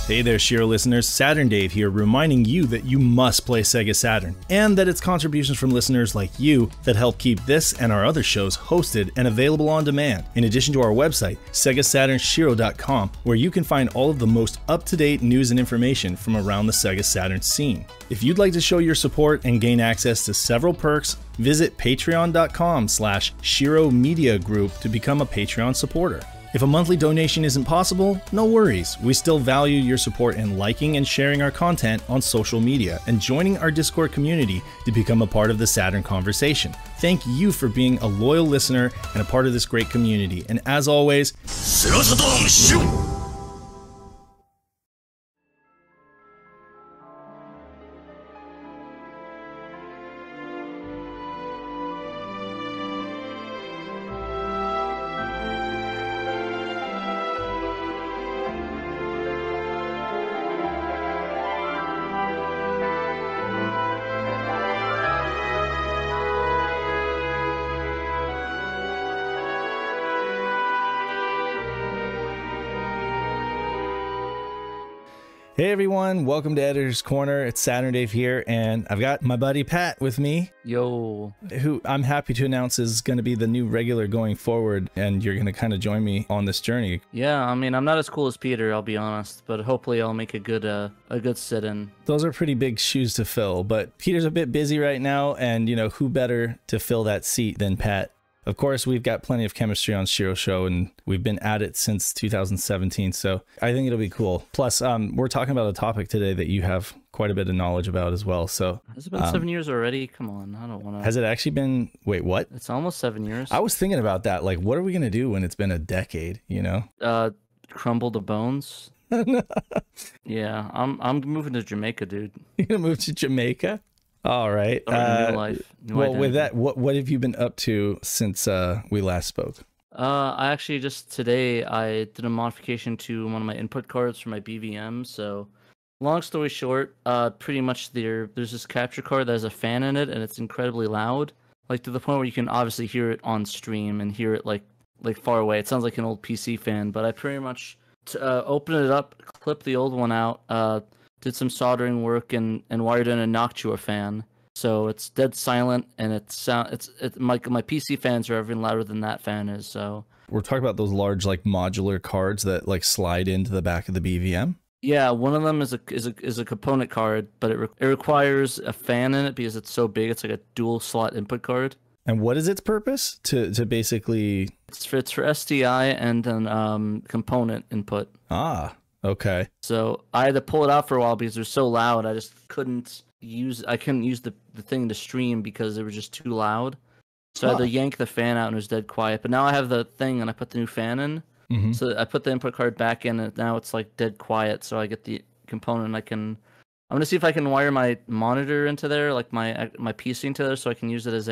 Hey there, SHIRO listeners, Saturn Dave here, reminding you that you must play SEGA Saturn, and that it's contributions from listeners like you that help keep this and our other shows hosted and available on demand, in addition to our website, SEGASaturnShiro.com, where you can find all of the most up-to-date news and information from around the SEGA Saturn scene. If you'd like to show your support and gain access to several perks, visit patreon.com/Shiro Media Group to become a Patreon supporter. If a monthly donation isn't possible, no worries. We still value your support in liking and sharing our content on social media and joining our Discord community to become a part of the Saturn conversation. Thank you for being a loyal listener and a part of this great community. And as always, hey everyone, welcome to Editor's Corner. It's Saturn Dave here, and I've got my buddy Pat with me. Yo. Who I'm happy to announce is going to be the new regular going forward, and you're going to kind of join me on this journey. Yeah, I mean, I'm not as cool as Peter, I'll be honest, but hopefully I'll make a good sit-in. Those are pretty big shoes to fill, but Peter's a bit busy right now, and you know, who better to fill that seat than Pat? Of course, we've got plenty of chemistry on SHIRO Show, and we've been at it since 2017, so I think it'll be cool. Plus, we're talking about a topic today that you have quite a bit of knowledge about as well. So has it been 7 years already? Come on, I don't want to. Has it actually been? Wait, what? It's almost 7 years. I was thinking about that. Like, what are we gonna do when it's been a decade? You know? Crumble the bones. Yeah, I'm moving to Jamaica, dude. You're gonna move to Jamaica? All right. New life. New well, identity. with that, what have you been up to since we last spoke? I actually just today I did a modification to one of my input cards for my BVM. So, long story short, pretty much there's this capture card that has a fan in it, and it's incredibly loud, like to the point where you can obviously hear it on stream and hear it like far away. It sounds like an old PC fan. But I pretty much opened it up, clipped the old one out. Did some soldering work and wired in a Noctua fan, so it's dead silent, and my PC fans are even louder than that fan is. So we're talking about those large like modular cards that like slide into the back of the BVM. Yeah, one of them is a component card, but it requires a fan in it because it's so big. It's like a dual slot input card. And what is its purpose? To basically it's for STI and then component input. Ah. Okay. So I had to pull it out for a while because they're so loud. I just couldn't use the thing to stream because it was just too loud. So I had to yank the fan out and it was dead quiet. But now I have the thing and I put the new fan in. Mm-hmm. So I put the input card back in and now it's like dead quiet. So I get the component. I'm gonna see if I can wire my monitor into there, like my PC into there, so I can use it as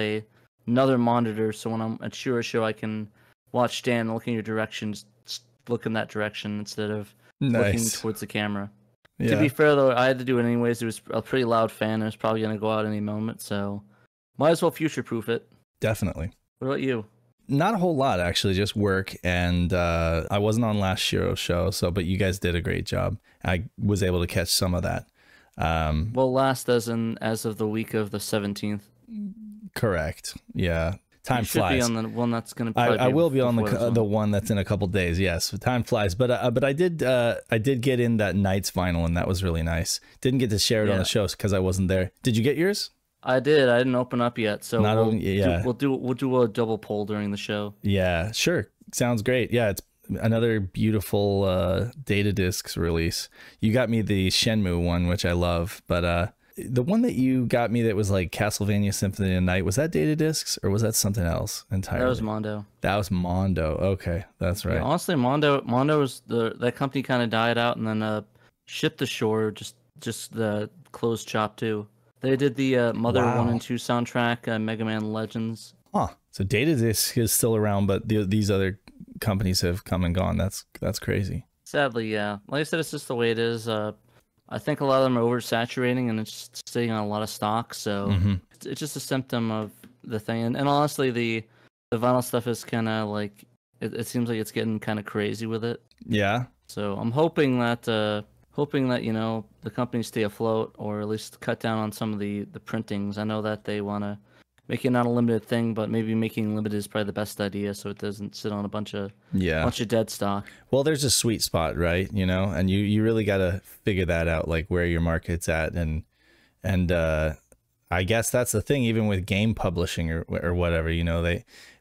another monitor. So when I'm at SHIRO Show, I can watch Dan look in your direction, just look in that direction instead of looking towards the camera. Yeah. To be fair, though, I had to do it anyways. It was a pretty loud fan, and it's probably going to go out any moment, so might as well future-proof it. Definitely. What about you? Not a whole lot, actually, just work, and I wasn't on last SHIRO Show, but you guys did a great job. I was able to catch some of that. Well, last as of the week of the 17th. Correct. Yeah. Time flies. You should be on the one that's going to. I will be on the one that's in a couple days. Yes, time flies. But I did get in that Knights vinyl, and that was really nice. Didn't get to share it on the show because I wasn't there. Did you get yours? I did. I didn't open up yet, so we'll do a double poll during the show. Yeah, sure. Sounds great. Yeah, it's another beautiful data discs release. You got me the Shenmue one, which I love, but the one that you got me that was like Castlevania Symphony of the Night, was that data discs or was that something else entirely? That was Mondo. That was Mondo. Okay, that's right. Yeah, honestly, Mondo was that company kind of died out, and then Ship to Shore just the closed shop too. They did the Mother 1 and 2 soundtrack, Mega Man Legends. Huh. So data disc is still around, but these other companies have come and gone. That's crazy. Sadly, yeah. Like I said, it's just the way it is. I think a lot of them are oversaturating and it's just sitting on a lot of stock. So it's just a symptom of the thing. And honestly, the vinyl stuff is kind of like, it seems like it's getting kind of crazy with it. Yeah. So I'm hoping that hoping that, you know, the companies stay afloat or at least cut down on some of the printings. I know that they want to make it not a limited thing, but maybe making limited is probably the best idea, so it doesn't sit on a bunch of dead stock. Well, there's a sweet spot, right? You know, and you really got to figure that out, like where your market's at, and I guess that's the thing, even with game publishing or whatever, you know,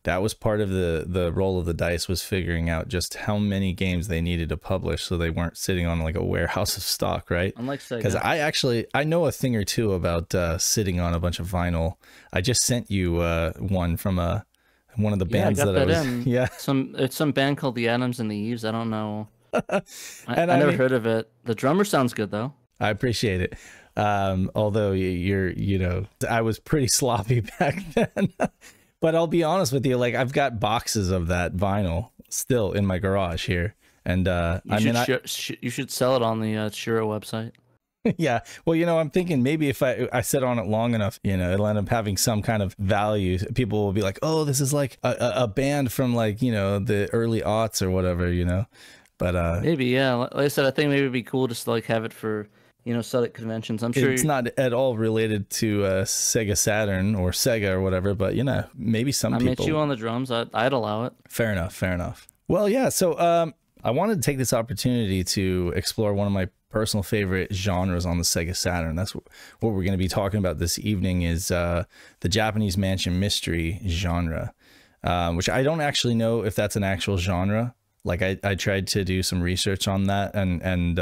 that was part of the roll of the dice, was figuring out just how many games they needed to publish so they weren't sitting on like a warehouse of stock, right? Unlike Sega. Because I know a thing or two about sitting on a bunch of vinyl. I just sent you one from one of the bands that I was in. Yeah. It's some band called the Adams and the Eves. I don't know. I never heard of it. The drummer sounds good though. I appreciate it. Although you know, I was pretty sloppy back then. But I'll be honest with you, like I've got boxes of that vinyl still in my garage here, and you should sell it on the SHIRO website. Yeah, well, you know, I'm thinking maybe if I sit on it long enough, you know, it'll end up having some kind of value. People will be like, oh, this is like a band from like, you know, the early aughts or whatever, you know. But maybe, yeah, like I said, I think maybe it'd be cool just to like have it for, you know, sell at conventions. I'm sure it's not at all related to SEGA Saturn or Sega or whatever, but you know, maybe some people. I met you on the drums. I'd allow it. Fair enough. Well, yeah. So I wanted to take this opportunity to explore one of my personal favorite genres on the SEGA Saturn. That's what we're going to be talking about this evening, is the Japanese mansion mystery genre, which I don't actually know if that's an actual genre. Like I tried to do some research on that, and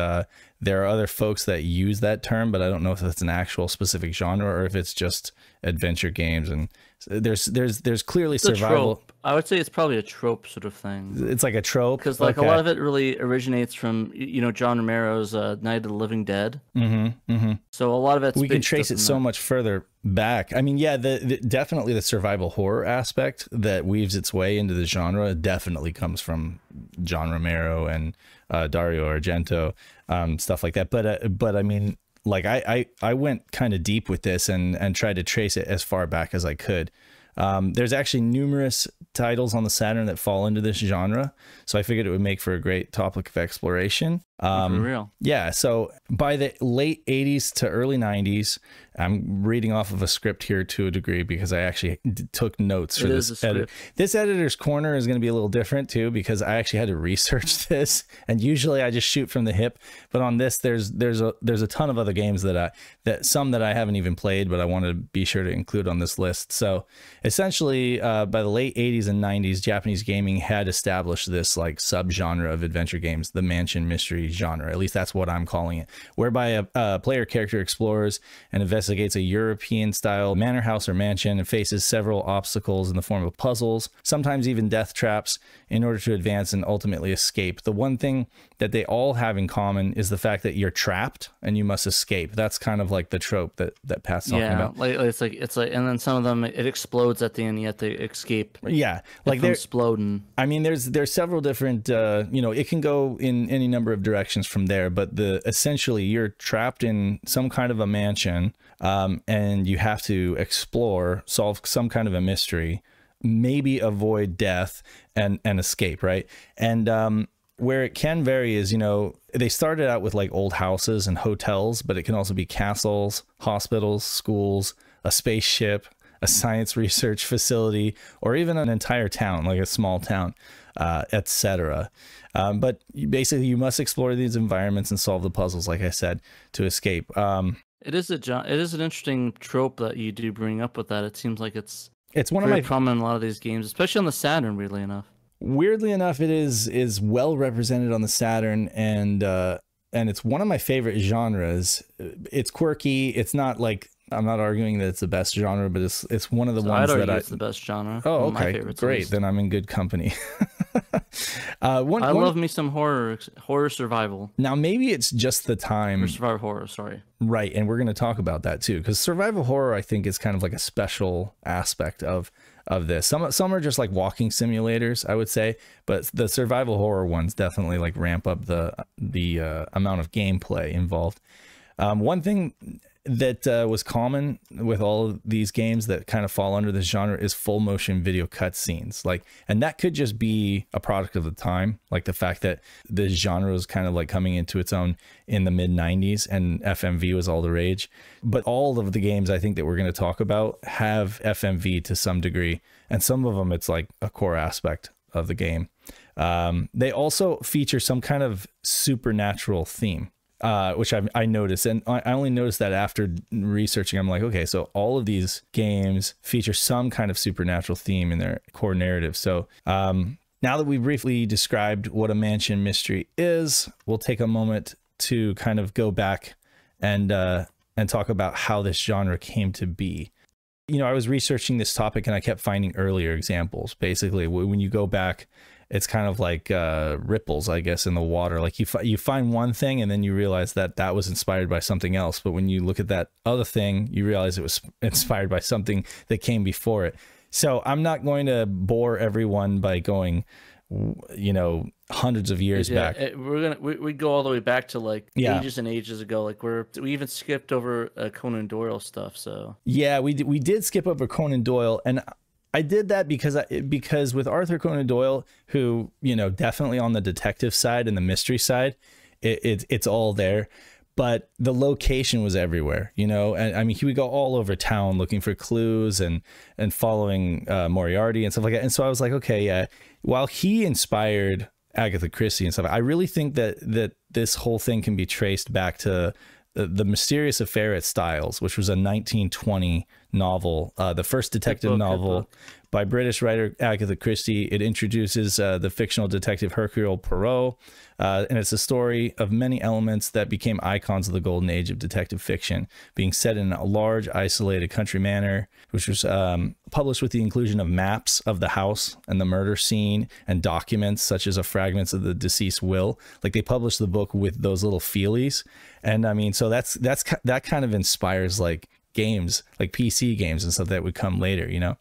there are other folks that use that term, but I don't know if it's an actual specific genre or if it's just adventure games. And there's clearly survival. Trope. I would say it's probably a trope sort of thing. It's like a trope, because like a lot of it really originates from, you know, John Romero's Night of the Living Dead. So a lot of we can trace it so much further back. I mean, yeah, definitely the survival horror aspect that weaves its way into the genre definitely comes from John Romero and Dario Argento, stuff like that. But I mean, like I went kind of deep with this and tried to trace it as far back as I could. There's actually numerous titles on the Saturn that fall into this genre, so I figured it would make for a great topic of exploration. For real. Yeah, so by the late 80s to early 90s, I'm reading off of a script here to a degree because I actually took notes for this edit. This editor's corner is going to be a little different too, because I actually had to research this, and usually I just shoot from the hip, but on this there's a ton of other games that I haven't even played, but I wanted to be sure to include on this list. So essentially by the late 80s and 90s, Japanese gaming had established this like subgenre of adventure games, the mansion mystery genre. At least that's what I'm calling it, whereby a player character explores and investigates a European style manor house or mansion and faces several obstacles in the form of puzzles, sometimes even death traps, in order to advance and ultimately escape. The one thing that they all have in common is the fact that you're trapped and you must escape. That's kind of like the trope that Pat's talking about. Yeah, it's like, and then some of them it explodes at the end. You have to escape. Yeah, like they're exploding. I mean, there's several different. You know, it can go in any number of directions from there, but essentially you're trapped in some kind of a mansion, and you have to explore, solve some kind of a mystery, maybe avoid death and escape, right? And where it can vary is, you know, they started out with like old houses and hotels, but it can also be castles, hospitals, schools, a spaceship, a science research facility, or even an entire town, like a small town, etc. But basically you must explore these environments and solve the puzzles, like I said, to escape. It is an interesting trope that you do bring up with that. It seems like it's one of my prominent in a lot of these games, especially on the Saturn, weirdly enough. Weirdly enough, it is well represented on the Saturn, and it's one of my favorite genres. It's quirky. It's not like, I'm not arguing that it's the best genre, but it's one of the ones that it's the best genre. Oh, okay, great. Then I'm in good company. I love me some horror survival. Now maybe it's just the time. Or survival horror, sorry. Right, and we're going to talk about that too, because survival horror, I think, is kind of like a special aspect of this. Some are just like walking simulators, I would say, but the survival horror ones definitely like ramp up the amount of gameplay involved. One thing that was common with all of these games that kind of fall under this genre is full motion video cutscenes. Like, and that could just be a product of the time, like the fact that the genre was kind of like coming into its own in the mid 90s and FMV was all the rage. But all of the games I think that we're going to talk about have FMV to some degree, and some of them it's like a core aspect of the game. They also feature some kind of supernatural theme, which I noticed, and I only noticed that after researching. I'm like, okay, so all of these games feature some kind of supernatural theme in their core narrative. So now that we briefly described what a mansion mystery is, we'll take a moment to kind of go back and talk about how this genre came to be. You know, I was researching this topic and I kept finding earlier examples. Basically, when you go back, it's kind of like ripples, I guess, in the water. Like you find one thing and then you realize that that was inspired by something else. But when you look at that other thing, you realize it was inspired by something that came before it. So I'm not going to bore everyone by going, you know, hundreds of years back. We go all the way back to like ages and ages ago. Like we even skipped over Conan Doyle stuff. So yeah, we did skip over Conan Doyle, and I did that because with Arthur Conan Doyle, who, you know, definitely on the detective side and the mystery side, it's all there. But the location was everywhere, you know, and I mean, he would go all over town looking for clues and following Moriarty and stuff like that. And so I was like, okay, yeah, while he inspired Agatha Christie and stuff, I really think that this whole thing can be traced back to the Mysterious Affair at Styles, which was a 1920 novel, the first detective novel by British writer Agatha Christie. It introduces the fictional detective Hercule Poirot, and it's a story of many elements that became icons of the golden age of detective fiction, being set in a large, isolated country manor, which was published with the inclusion of maps of the house and the murder scene and documents such as fragments of the deceased will. Like, they published the book with those little feelies. And I mean, so that kind of inspires like games, like PC games and stuff that would come later, you know?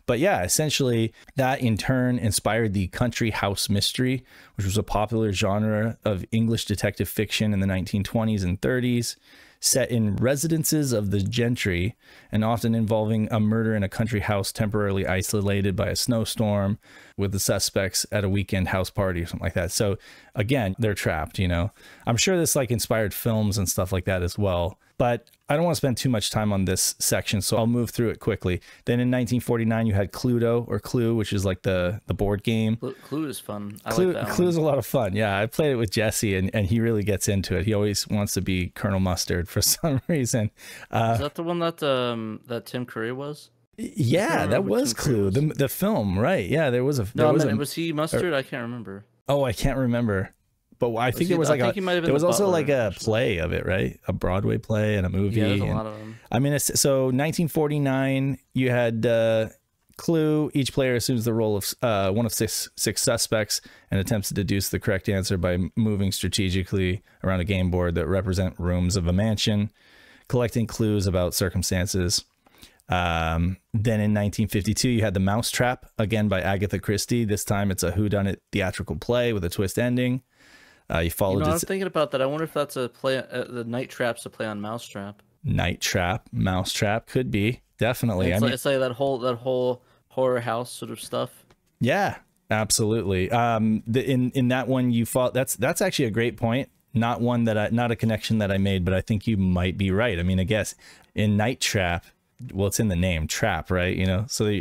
But yeah, essentially that in turn inspired the country house mystery, which was a popular genre of English detective fiction in the 1920s and 30s, set in residences of the gentry and often involving a murder in a country house temporarily isolated by a snowstorm with the suspects at a weekend house party or something like that. So again, they're trapped, you know. I'm sure this like inspired films and stuff like that as well, but I don't want to spend too much time on this section, so I'll move through it quickly. Then in 1949, you had Cluedo, or Clue, which is like the board game. Clue is fun. I Clue, like that Clue is a lot of fun. Yeah, I played it with Jesse, and he really gets into it. He always wants to be Colonel Mustard for some reason. Is that the one that that Tim Curry was? Yeah, that was Clue, the film, right? Yeah, there was a. Was he Mustard? I can't remember. Oh, I can't remember. But I think there was like there was also like a play of it, right? A Broadway play and a movie. Yeah, there's a lot of them. I mean, so 1949, you had Clue. Each player assumes the role of one of six suspects and attempts to deduce the correct answer by moving strategically around a game board that represent rooms of a mansion, collecting clues about circumstances. Then in 1952, you had The Mousetrap, again by Agatha Christie. This time it's a whodunit theatrical play with a twist ending. You followed. I was thinking about that. I wonder if that's a play. The Night Trap's a play on Mousetrap. Night Trap, Mousetrap could be, definitely. It's like that whole horror house sort of stuff. Yeah, absolutely. In that one you fought. That's actually a great point. Not a connection that I made, but I think you might be right. I mean, I guess in Night Trap, well, it's in the name, trap, right? You know, so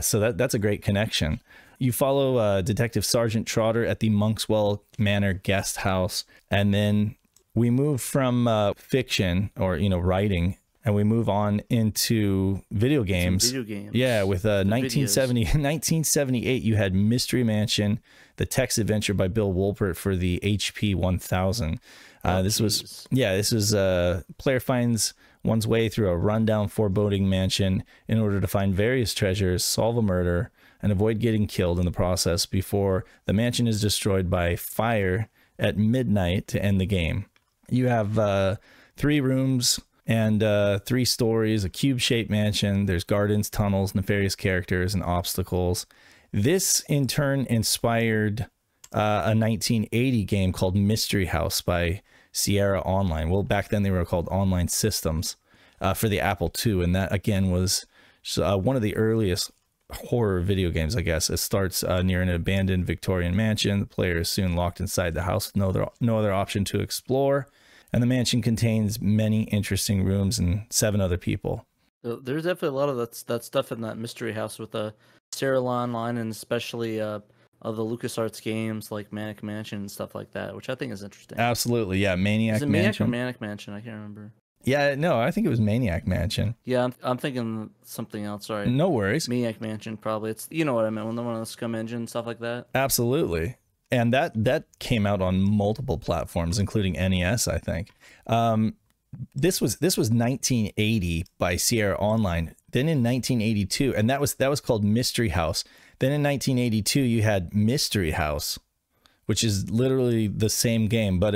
so that's a great connection. You follow Detective Sergeant Trotter at the Monkswell Manor guest house, and then we move from fiction, or writing, and we move on into video games. Yeah, with 1978, you had Mystery Mansion, the text adventure by Bill Wolpert for the HP 1000. This was player finds one's way through a rundown foreboding mansion in order to find various treasures, solve a murder, and avoid getting killed in the process before the mansion is destroyed by fire at midnight to end the game. You have 3 rooms and 3 stories, a cube-shaped mansion. There's gardens, tunnels, nefarious characters, and obstacles. This, in turn, inspired a 1980 game called Mystery House by Sierra Online. Well, back then they were called Online Systems for the Apple II, and that again was one of the earliest horror video games, I guess. It starts near an abandoned Victorian mansion. The player is soon locked inside the house with no other option to explore, and the mansion contains many interesting rooms and 7 other people. There's definitely a lot of that stuff in that mystery house with the Sierra Online, and especially of the LucasArts games like Manic Mansion and stuff like that, which I think is interesting. Absolutely, yeah. Maniac Mansion. Maniac or Manic Mansion? I can't remember. Yeah, no, I think it was Maniac Mansion. Yeah, I'm thinking something else. Sorry. No worries. Maniac Mansion, probably. It's, you know what I meant, one of the Scum Engine, stuff like that. Absolutely. And that came out on multiple platforms, including NES, I think. This was 1980 by Sierra Online. Then in 1982, and that was called Mystery House. Then in 1982, you had Mystery House, which is literally the same game, but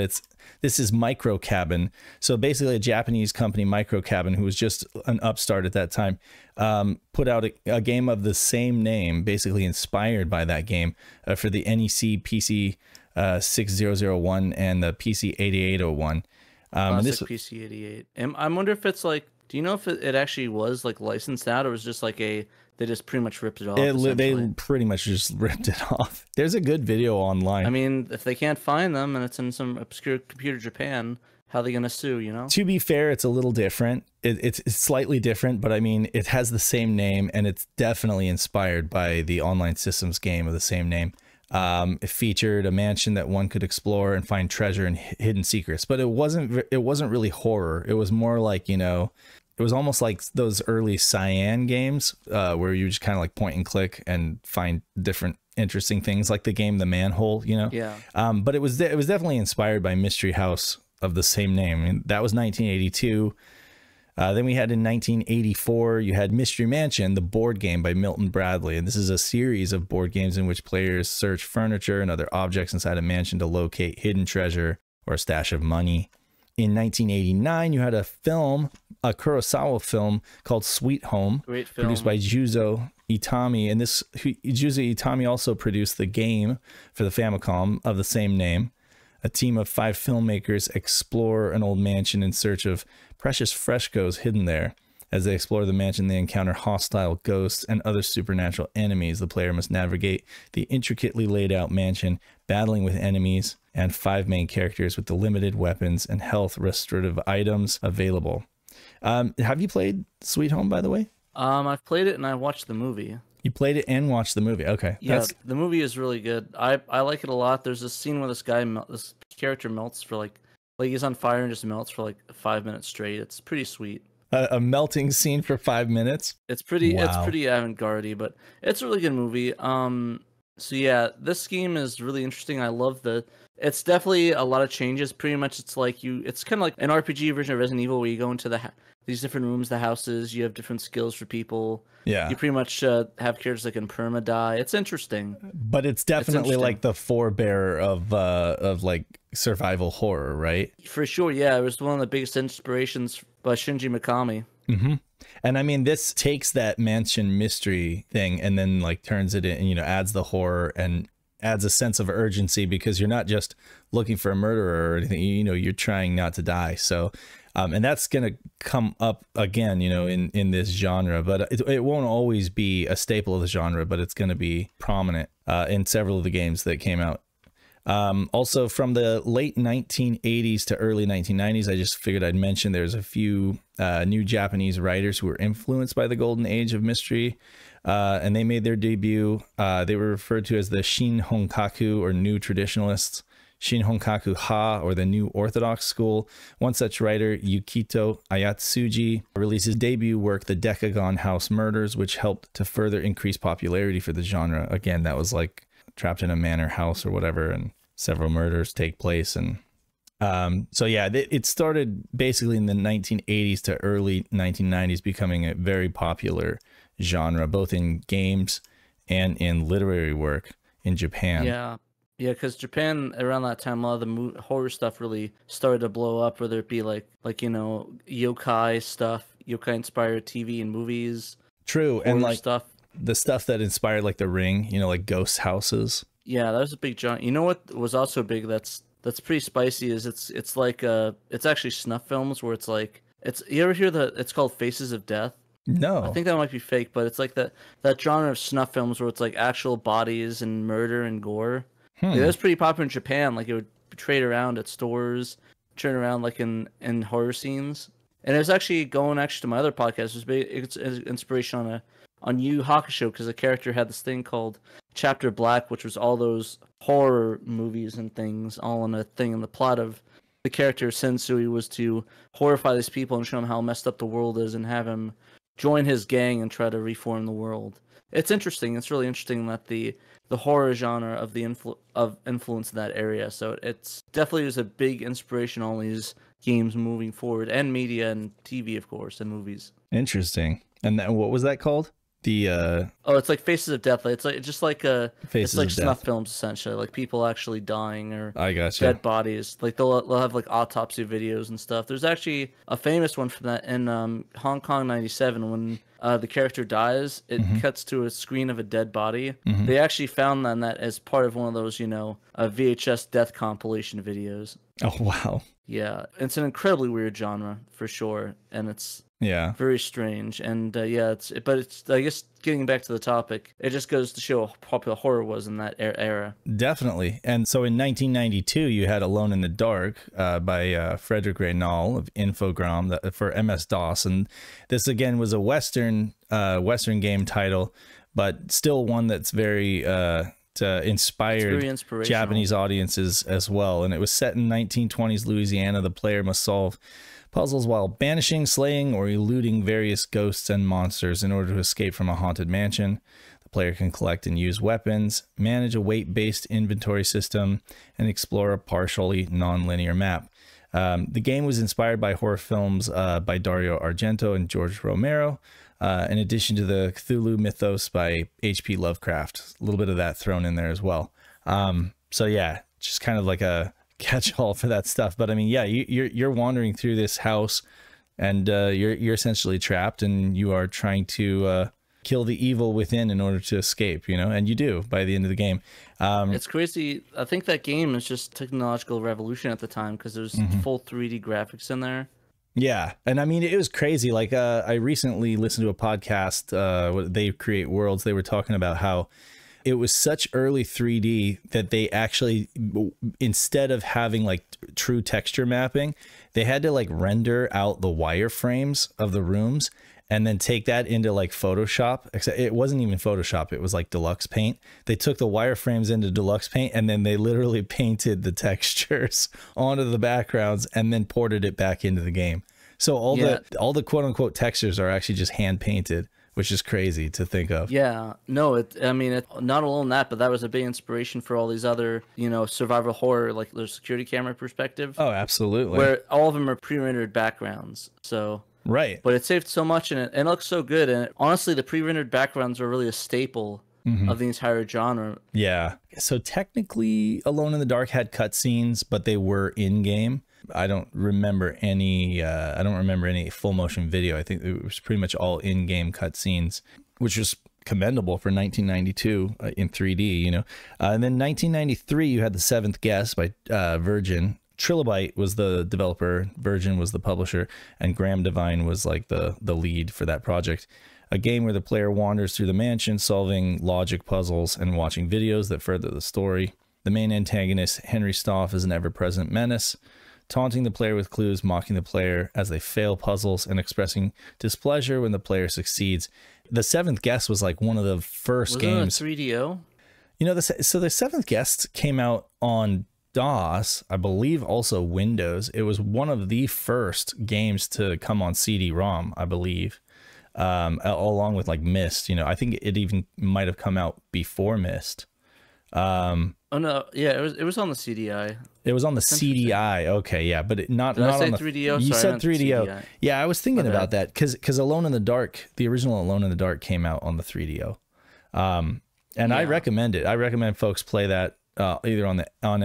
this is Micro Cabin. So basically a Japanese company, Micro Cabin, who was just an upstart at that time, put out a game of the same name, basically inspired by that game, for the NEC PC 6001 and the PC 8801. Classic PC 88. I wonder if it's like, do you know if it actually was like licensed out, or was just like they just pretty much ripped it off? They pretty much just ripped it off. There's a good video online. I mean, if they can't find them and it's in some obscure computer Japan, how are they going to sue, you know? To be fair, it's a little different. It's slightly different, but I mean, it has the same name, and it's definitely inspired by the Online Systems game of the same name. It featured a mansion that one could explore and find treasure and hidden secrets, but it wasn't really horror. It was more like, you know, it was almost like those early Cyan games where you just kind of like point and click and find different interesting things, like the game The Manhole, you know? Yeah. But it was definitely inspired by Mystery House of the same name. And that was 1982. Then we had in 1984, you had Mystery Mansion, the board game by Milton Bradley. And this is a series of board games in which players search furniture and other objects inside a mansion to locate hidden treasure or a stash of money. In 1989, you had a film, a Kurosawa film called Sweet Home, great film, produced by Juzo Itami. And Juzo Itami also produced the game for the Famicom of the same name. A team of 5 filmmakers explore an old mansion in search of precious frescoes hidden there. As they explore the mansion, they encounter hostile ghosts and other supernatural enemies. The player must navigate the intricately laid out mansion, battling with enemies and 5 main characters with the limited weapons and health restorative items available. Have you played Sweet Home, by the way? I've played it and I watched the movie. You played it and watched the movie. Okay. Yeah, the movie is really good. I like it a lot. There's this scene where this character melts for like he's on fire and just melts for like 5 minutes straight. It's pretty sweet. A melting scene for 5 minutes. It's pretty. Wow. It's pretty avant-garde-y, but it's a really good movie. So yeah, this game is really interesting. I love it's definitely a lot of changes. Pretty much, it's like it's kind of like an RPG version of Resident Evil, where you go into these different rooms, the houses. You have different skills for people. Yeah, you pretty much have characters that can perma die. It's interesting, but it's definitely like the forebearer of like survival horror, right? For sure. Yeah, it was one of the biggest inspirations by Shinji Mikami. Mm-hmm. And I mean, this takes that mansion mystery thing and then like turns it in, you know, adds the horror and adds a sense of urgency, because you're not just looking for a murderer or anything, you know, you're trying not to die. So, and that's going to come up again, you know, in this genre, but it won't always be a staple of the genre, but it's going to be prominent in several of the games that came out. Also from the late 1980s to early 1990s, I just figured I'd mention there's a few new Japanese writers who were influenced by the golden age of mystery, and they made their debut. They were referred to as the Shin Honkaku, or New Traditionalists, Shin Honkaku Ha, or the New Orthodox School. One such writer, Yukito Ayatsuji, released his debut work, The Decagon House Murders, which helped to further increase popularity for the genre. Again, that was like trapped in a manor house or whatever, and several murders take place. And so yeah, it started basically in the 1980s to early 1990s, becoming a very popular genre, both in games and in literary work in Japan. Yeah, because Japan around that time, a lot of the horror stuff really started to blow up, whether it be like you know, yokai stuff, yokai inspired TV and movies. True, and like stuff. The stuff that inspired like The Ring, you know, like ghost houses. Yeah, that was a big genre. You know what was also big that's that's pretty spicy is it's like it's actually snuff films where it's like you ever hear it's called Faces of Death? No. I think that might be fake, but it's like that genre of snuff films where it's like actual bodies and murder and gore. Like, that was pretty popular in Japan. Like it would trade around at stores, turn around like in horror scenes. And it was actually going to my other podcast. It's inspiration on Yu Hakusho because the character had this thing called Chapter Black, which was all those horror movies and things all in a thing. And the plot of the character Sensui was to horrify these people and show them how messed up the world is and have him join his gang and try to reform the world. It's interesting. It's really interesting that the horror genre of the influence in that area. So it's definitely was a big inspiration on all these games moving forward, and media and TV, of course, and movies. Interesting. And what was that called? It's like Faces of Death. It's like Faces it's like of snuff Death. films essentially, like people actually dying or I gotcha. dead bodies. Like they'll have like autopsy videos and stuff. There's actually a famous one from that in Hong Kong '97 when the character dies. It cuts to a screen of a dead body. They actually found that as part of one of those VHS death compilation videos. Oh wow. Yeah, it's an incredibly weird genre for sure, and it's very strange. And it's I guess getting back to the topic, it just goes to show how popular horror was in that era. Definitely. And so in 1992, you had Alone in the Dark by Frederick Reynal of Infogrames for MS-DOS, and this again was a Western game title, but still one that's very inspired Japanese audiences as well. And it was set in 1920s Louisiana. The player must solve puzzles while banishing, slaying, or eluding various ghosts and monsters in order to escape from a haunted mansion. The player can collect and use weapons, manage a weight-based inventory system, and explore a partially non-linear map. The game was inspired by horror films by Dario Argento and George Romero, in addition to the Cthulhu mythos by H.P. Lovecraft. A little bit of that thrown in there as well. So yeah, just kind of like a catch-all for that stuff. But I mean, yeah, you're wandering through this house, and you're essentially trapped, and you are trying to kill the evil within in order to escape. And you do by the end of the game. It's crazy. I think that game is just technological revolution at the time because there's full 3D graphics in there. Yeah, and I mean, it was crazy. Like, I recently listened to a podcast, They Create Worlds. They were talking about how it was such early 3D that they actually, instead of having like true texture mapping, they had to like render out the wireframes of the rooms and then take that into like Photoshop. Except it wasn't even Photoshop. It was like Deluxe Paint. They took the wireframes into Deluxe Paint and then they literally painted the textures onto the backgrounds and then ported it back into the game. So all the quote unquote textures are actually just hand painted, which is crazy to think of. Yeah, no, not alone that, but that was a big inspiration for all these other, survival horror, like their security camera perspective. Oh, absolutely. Where all of them are pre-rendered backgrounds. So right. But it saved so much, and it looks so good. And honestly, the pre-rendered backgrounds are really a staple of the entire genre. Yeah. So technically, Alone in the Dark had cutscenes, but they were in-game. I don't remember any full motion video. I think it was pretty much all in-game cutscenes, which was commendable for 1992 in 3D, And then 1993, you had The Seventh Guest by Virgin. Trilobite was the developer, Virgin was the publisher, and Graham Devine was like the lead for that project. A game where the player wanders through the mansion, solving logic puzzles and watching videos that further the story. The main antagonist, Henry Stoff, is an ever-present menace, taunting the player with clues, mocking the player as they fail puzzles, and expressing displeasure when the player succeeds. The Seventh Guest was like one of the first games. Was it on 3DO? So the Seventh Guest came out on DOS, I believe also Windows. It was one of the first games to come on CD-ROM, I believe, along with like Myst. I think it even might have come out before Myst. Oh no, yeah, it was on the CDI. It was on the CDI. Okay, yeah, but not Did I say on the 3DO. You Sorry, said 3DO. CDI. Yeah, I was thinking about that because Alone in the Dark, the original Alone in the Dark, came out on the 3DO, and I recommend it. I recommend folks play that either on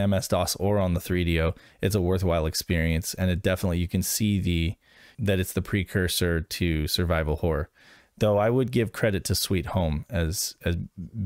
MS-DOS or on the 3DO. It's a worthwhile experience, and it definitely, you can see that it's the precursor to survival horror. Though I would give credit to Sweet Home as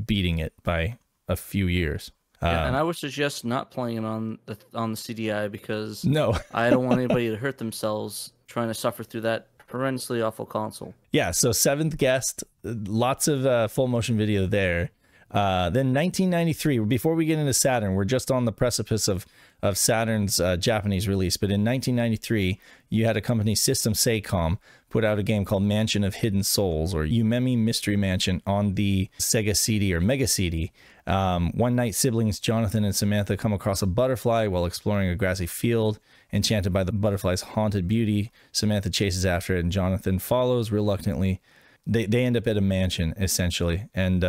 beating it by a few years. Yeah, and I would suggest not playing it on the CDI because No. I don't want anybody to hurt themselves trying to suffer through that horrendously awful console. Yeah, so Seventh Guest, lots of full motion video there. Then 1993, before we get into Saturn, we're just on the precipice of Saturn's Japanese release. But in 1993, you had a company, System Sacom, put out a game called Mansion of Hidden Souls, or Umemi Mystery Mansion, on the Sega CD or Mega CD. One night, siblings Jonathan and Samantha come across a butterfly while exploring a grassy field. Enchanted by the butterfly's haunted beauty, Samantha chases after it, and Jonathan follows reluctantly. They end up at a mansion, essentially. And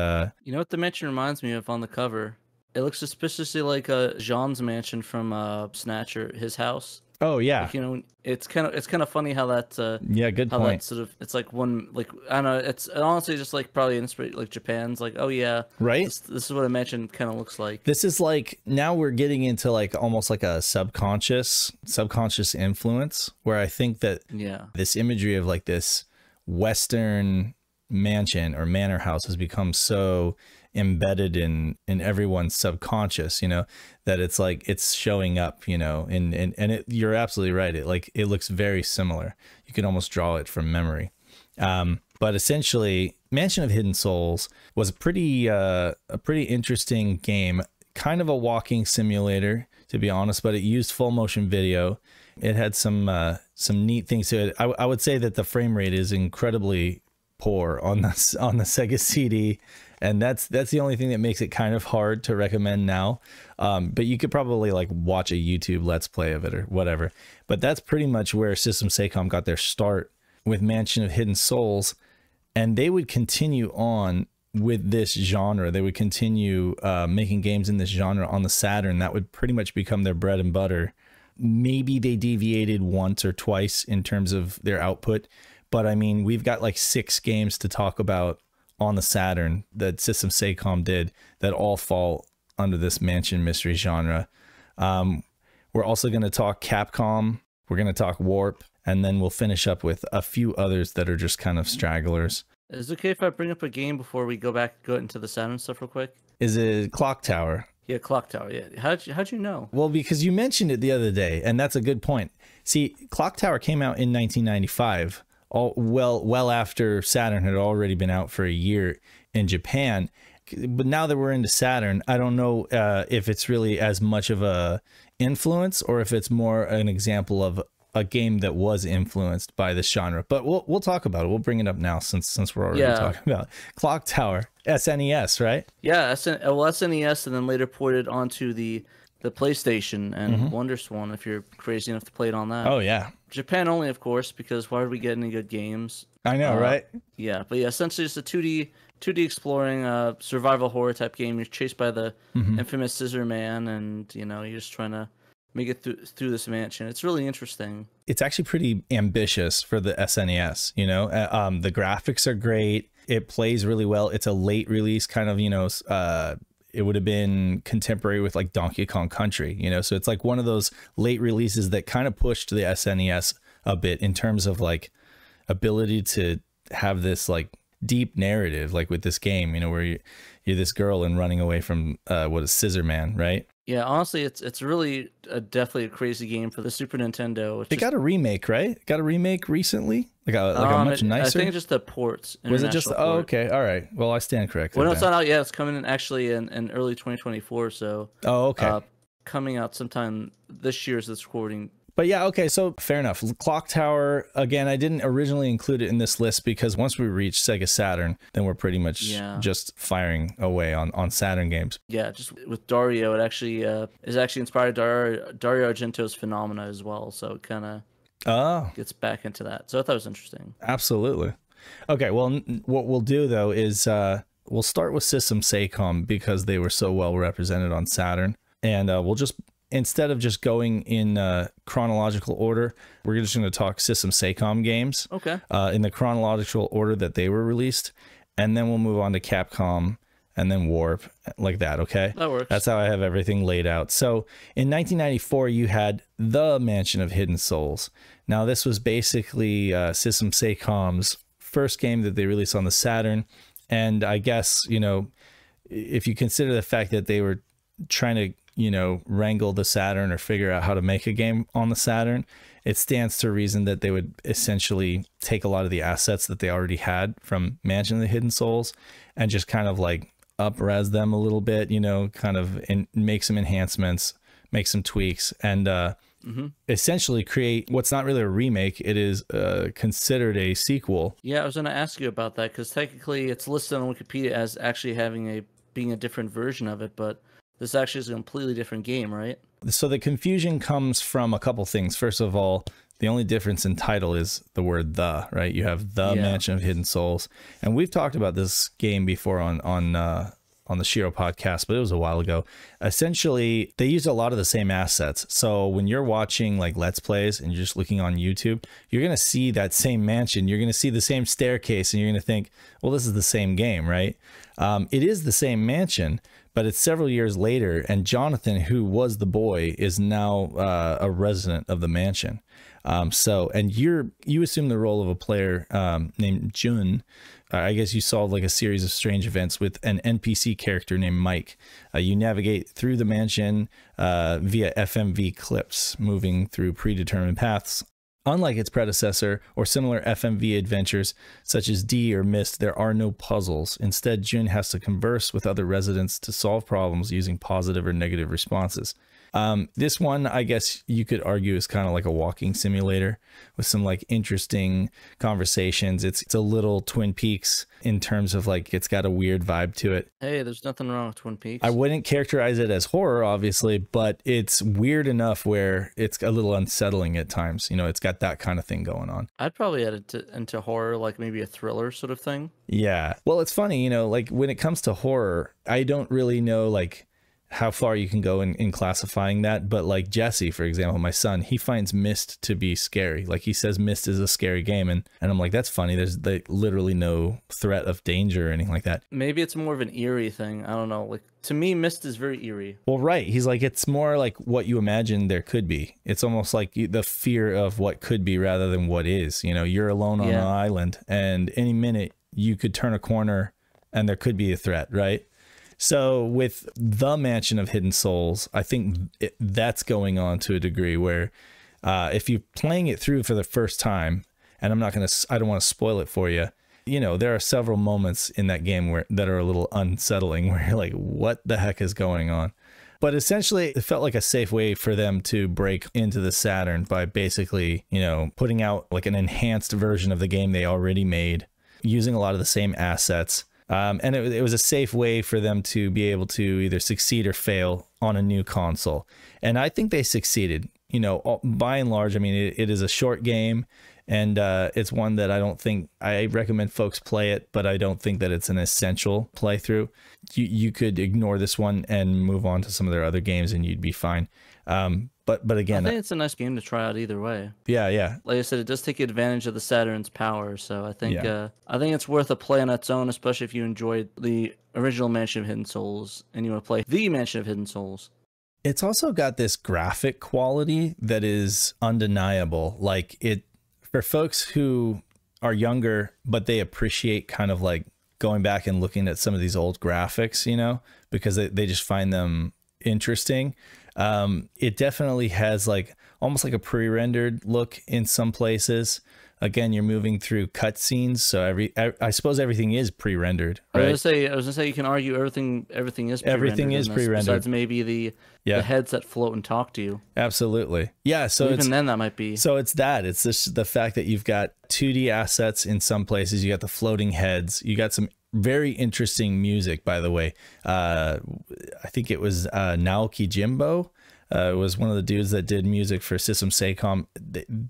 you know what the mansion reminds me of on the cover? It looks suspiciously like Jean's mansion from Snatcher, his house. Oh yeah, like, you know, it's kind of funny how that yeah, good how point. that sort of, it's like one, like, I don't know, it's honestly just like probably inspired, like Japan's like, oh yeah, right, this is what a mansion kind of looks like. This is like, now we're getting into like almost like a subconscious influence, where I think that this imagery of like this Western mansion or manor house has become so embedded in everyone's subconscious, you know, that it's like it's showing up, you know, and you're absolutely right. It looks very similar. You can almost draw it from memory. But essentially, Mansion of Hidden Souls was a pretty interesting game, kind of a walking simulator, to be honest, but it used full motion video. It had some neat things to it. I would say that the frame rate is incredibly poor on the Sega CD, and that's the only thing that makes it kind of hard to recommend now. But you could probably like watch a YouTube Let's Play of it or whatever. But that's pretty much where System Sacom got their start with Mansion of Hidden Souls, and they would continue on with this genre. They would continue making games in this genre on the Saturn. That would pretty much become their bread and butter. Maybe they deviated once or twice in terms of their output, but I mean, we've got like 6 games to talk about on the Saturn that System Sacom did that all fall under this mansion mystery genre. We're also going to talk Capcom, we're going to talk Warp, and then we'll finish up with a few others that are just kind of stragglers. Is it okay if I bring up a game before we go into the Saturn stuff real quick? Is it Clock Tower? Yeah, Clock Tower. Yeah. How'd you know? Well, because you mentioned it the other day, and that's a good point. See, Clock Tower came out in 1995, well after Saturn had already been out for a year in Japan. But now that we're into Saturn, I don't know if it's really as much of a influence or if it's more an example of a game that was influenced by this genre. But we'll talk about it. We'll bring it up now since we're already talking about it. Clock Tower, SNES, right? Yeah, SNES, and then later ported onto the PlayStation and WonderSwan, if you're crazy enough to play it on that. Oh yeah, Japan only, of course, because why would we get any good games? I know, right? Yeah, but yeah, essentially it's a 2D exploring survival horror type game. You're chased by the infamous Scissor Man, and you know, you're just trying to make it through this mansion. It's really interesting. It's actually pretty ambitious for the SNES, you know. The graphics are great. It plays really well. It's a late release, kind of, you know, it would have been contemporary with like Donkey Kong Country, you know. So it's like one of those late releases that kind of pushed the SNES a bit in terms of like ability to have this like deep narrative, like with this game, you know, where you're this girl and running away from what is Scissor Man, right? Yeah, honestly, it's really definitely a crazy game for the Super Nintendo. It got a remake, right? Got a remake recently, like a much nicer. I think just the ports. Was it just? Oh, okay, all right. Well, I stand corrected. Well, no, it's not out yet. It's coming in actually in early 2024. So. Oh, okay. Coming out sometime this year as this recording. But yeah, okay, so fair enough. Clock Tower, again, I didn't originally include it in this list because once we reach Sega Saturn, then we're pretty much just firing away on Saturn games. Yeah, just with Dario, it actually is actually inspired Dario Argento's Phenomena as well, so it kind of gets back into that. So I thought it was interesting. Absolutely. Okay, well, what we'll do, though, is we'll start with System Sacom because they were so well represented on Saturn, and we'll just... Instead of just going in chronological order, we're just going to talk System Sacom games. Okay. In the chronological order that they were released, and then we'll move on to Capcom and then Warp, like that. Okay. That works. That's how I have everything laid out. So in 1994, you had the Mansion of Hidden Souls. Now this was basically System Sacom's first game that they released on the Saturn, and I guess, you know, if you consider the fact that they were trying to, you know, wrangle the Saturn or figure out how to make a game on the Saturn, it stands to reason that they would essentially take a lot of the assets that they already had from Mansion of the Hidden Souls and just kind of like up-res them a little bit, you know, kind of make some enhancements, make some tweaks, and essentially create what's not really a remake. It is considered a sequel. Yeah, I was going to ask you about that because technically it's listed on Wikipedia as actually being a different version of it, but this actually is a completely different game, right? So the confusion comes from a couple things. First of all, the only difference in title is the word "the," right? You have the Mansion of Hidden Souls, and we've talked about this game before on the SHIRO podcast, but it was a while ago. Essentially, they use a lot of the same assets. So when you're watching like Let's Plays and you're just looking on YouTube, you're going to see that same mansion. You're going to see the same staircase, and you're going to think, well, this is the same game, right? It is the same mansion, but it's several years later, and Jonathan, who was the boy, is now a resident of the mansion. And you assume the role of a player named Jun. I guess you solve like a series of strange events with an NPC character named Mike. You navigate through the mansion via FMV clips, moving through predetermined paths. Unlike its predecessor or similar FMV adventures such as D or Myst, there are no puzzles. Instead, Jun has to converse with other residents to solve problems using positive or negative responses. This one, I guess you could argue, is kind of like a walking simulator with some like interesting conversations. It's a little Twin Peaks in terms of like, it's got a weird vibe to it. Hey, there's nothing wrong with Twin Peaks. I wouldn't characterize it as horror, obviously, but it's weird enough where it's a little unsettling at times. You know, it's got that kind of thing going on. I'd probably add it into horror, like maybe a thriller sort of thing. Yeah. Well, it's funny, you know, like when it comes to horror, I don't really know like how far you can go in classifying that, but like Jesse, for example, my son, he finds Myst to be scary. Like he says Myst is a scary game, and I'm like, that's funny. There's like literally no threat of danger or anything like that. Maybe it's more of an eerie thing. I don't know. Like to me, Myst is very eerie. Well, right. He's like, it's more like what you imagine there could be. It's almost like the fear of what could be rather than what is. You know, you're alone on an island, and any minute you could turn a corner and there could be a threat, right? So with the Mansion of Hidden Souls, I think that's going on to a degree where if you're playing it through for the first time, and I don't want to spoil it for you, you know, there are several moments in that game that are a little unsettling, where you're like, what the heck is going on? But essentially, it felt like a safe way for them to break into the Saturn by basically, you know, putting out like an enhanced version of the game they already made, using a lot of the same assets. And it was a safe way for them to be able to either succeed or fail on a new console. And I think they succeeded, you know, by and large. I mean, it is a short game, and it's one that I recommend folks play it, but I don't think that it's an essential playthrough. You could ignore this one and move on to some of their other games and you'd be fine. But again, I think it's a nice game to try out either way. Yeah. Like I said, it does take advantage of the Saturn's power, so I think it's worth a play on its own, especially if you enjoyed the original Mansion of Hidden Souls and you want to play the Mansion of Hidden Souls. It's also got this graphic quality that is undeniable. Like for folks who are younger, but they appreciate kind of like going back and looking at some of these old graphics, you know, because they just find them interesting. It definitely has like almost like a pre-rendered look in some places. Again, you're moving through cutscenes, so I suppose everything is pre-rendered. Right? I was gonna say you can argue everything is pre-rendered. Everything is pre-rendered. Besides maybe the heads that float and talk to you. Absolutely. Yeah. So even then that might be. So it's just the fact that you've got 2D assets in some places. You got the floating heads. You got some very interesting music, by the way. I think it was Naoki Jimbo. Was one of the dudes that did music for System Sacom.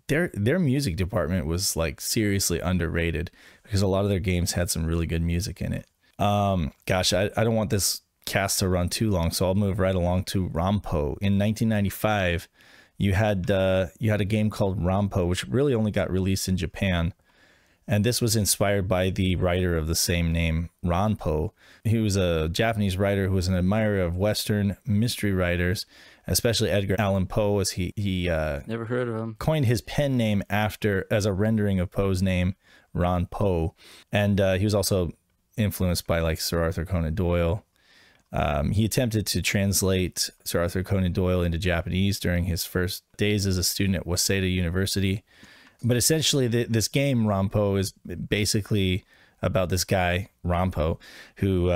Their music department was like seriously underrated because a lot of their games had some really good music in it. Gosh, I don't want this cast to run too long, so I'll move right along to RAMPO. In 1995, you had a game called RAMPO, which really only got released in Japan. And this was inspired by the writer of the same name, RAMPO. He was a Japanese writer who was an admirer of Western mystery writers, especially Edgar Allan Poe, as he never heard of him. Coined his pen name as a rendering of Poe's name, Ron Poe. And he was also influenced by like Sir Arthur Conan Doyle. He attempted to translate Sir Arthur Conan Doyle into Japanese during his first days as a student at Waseda University. But essentially, this game, RAMPO, is basically about this guy, RAMPO, who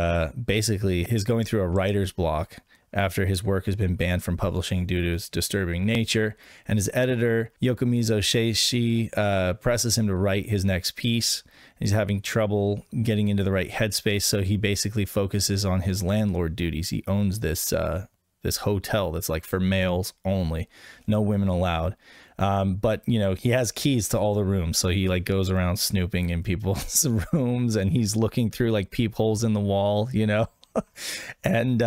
basically is going through a writer's block after his work has been banned from publishing due to his disturbing nature. And his editor, Yokomizo Sheishi, presses him to write his next piece. He's having trouble getting into the right headspace, so he basically focuses on his landlord duties. He owns this this hotel that's like for males only, no women allowed. But you know, he has keys to all the rooms, so he like goes around snooping in people's rooms, and he's looking through like peepholes in the wall, you know. And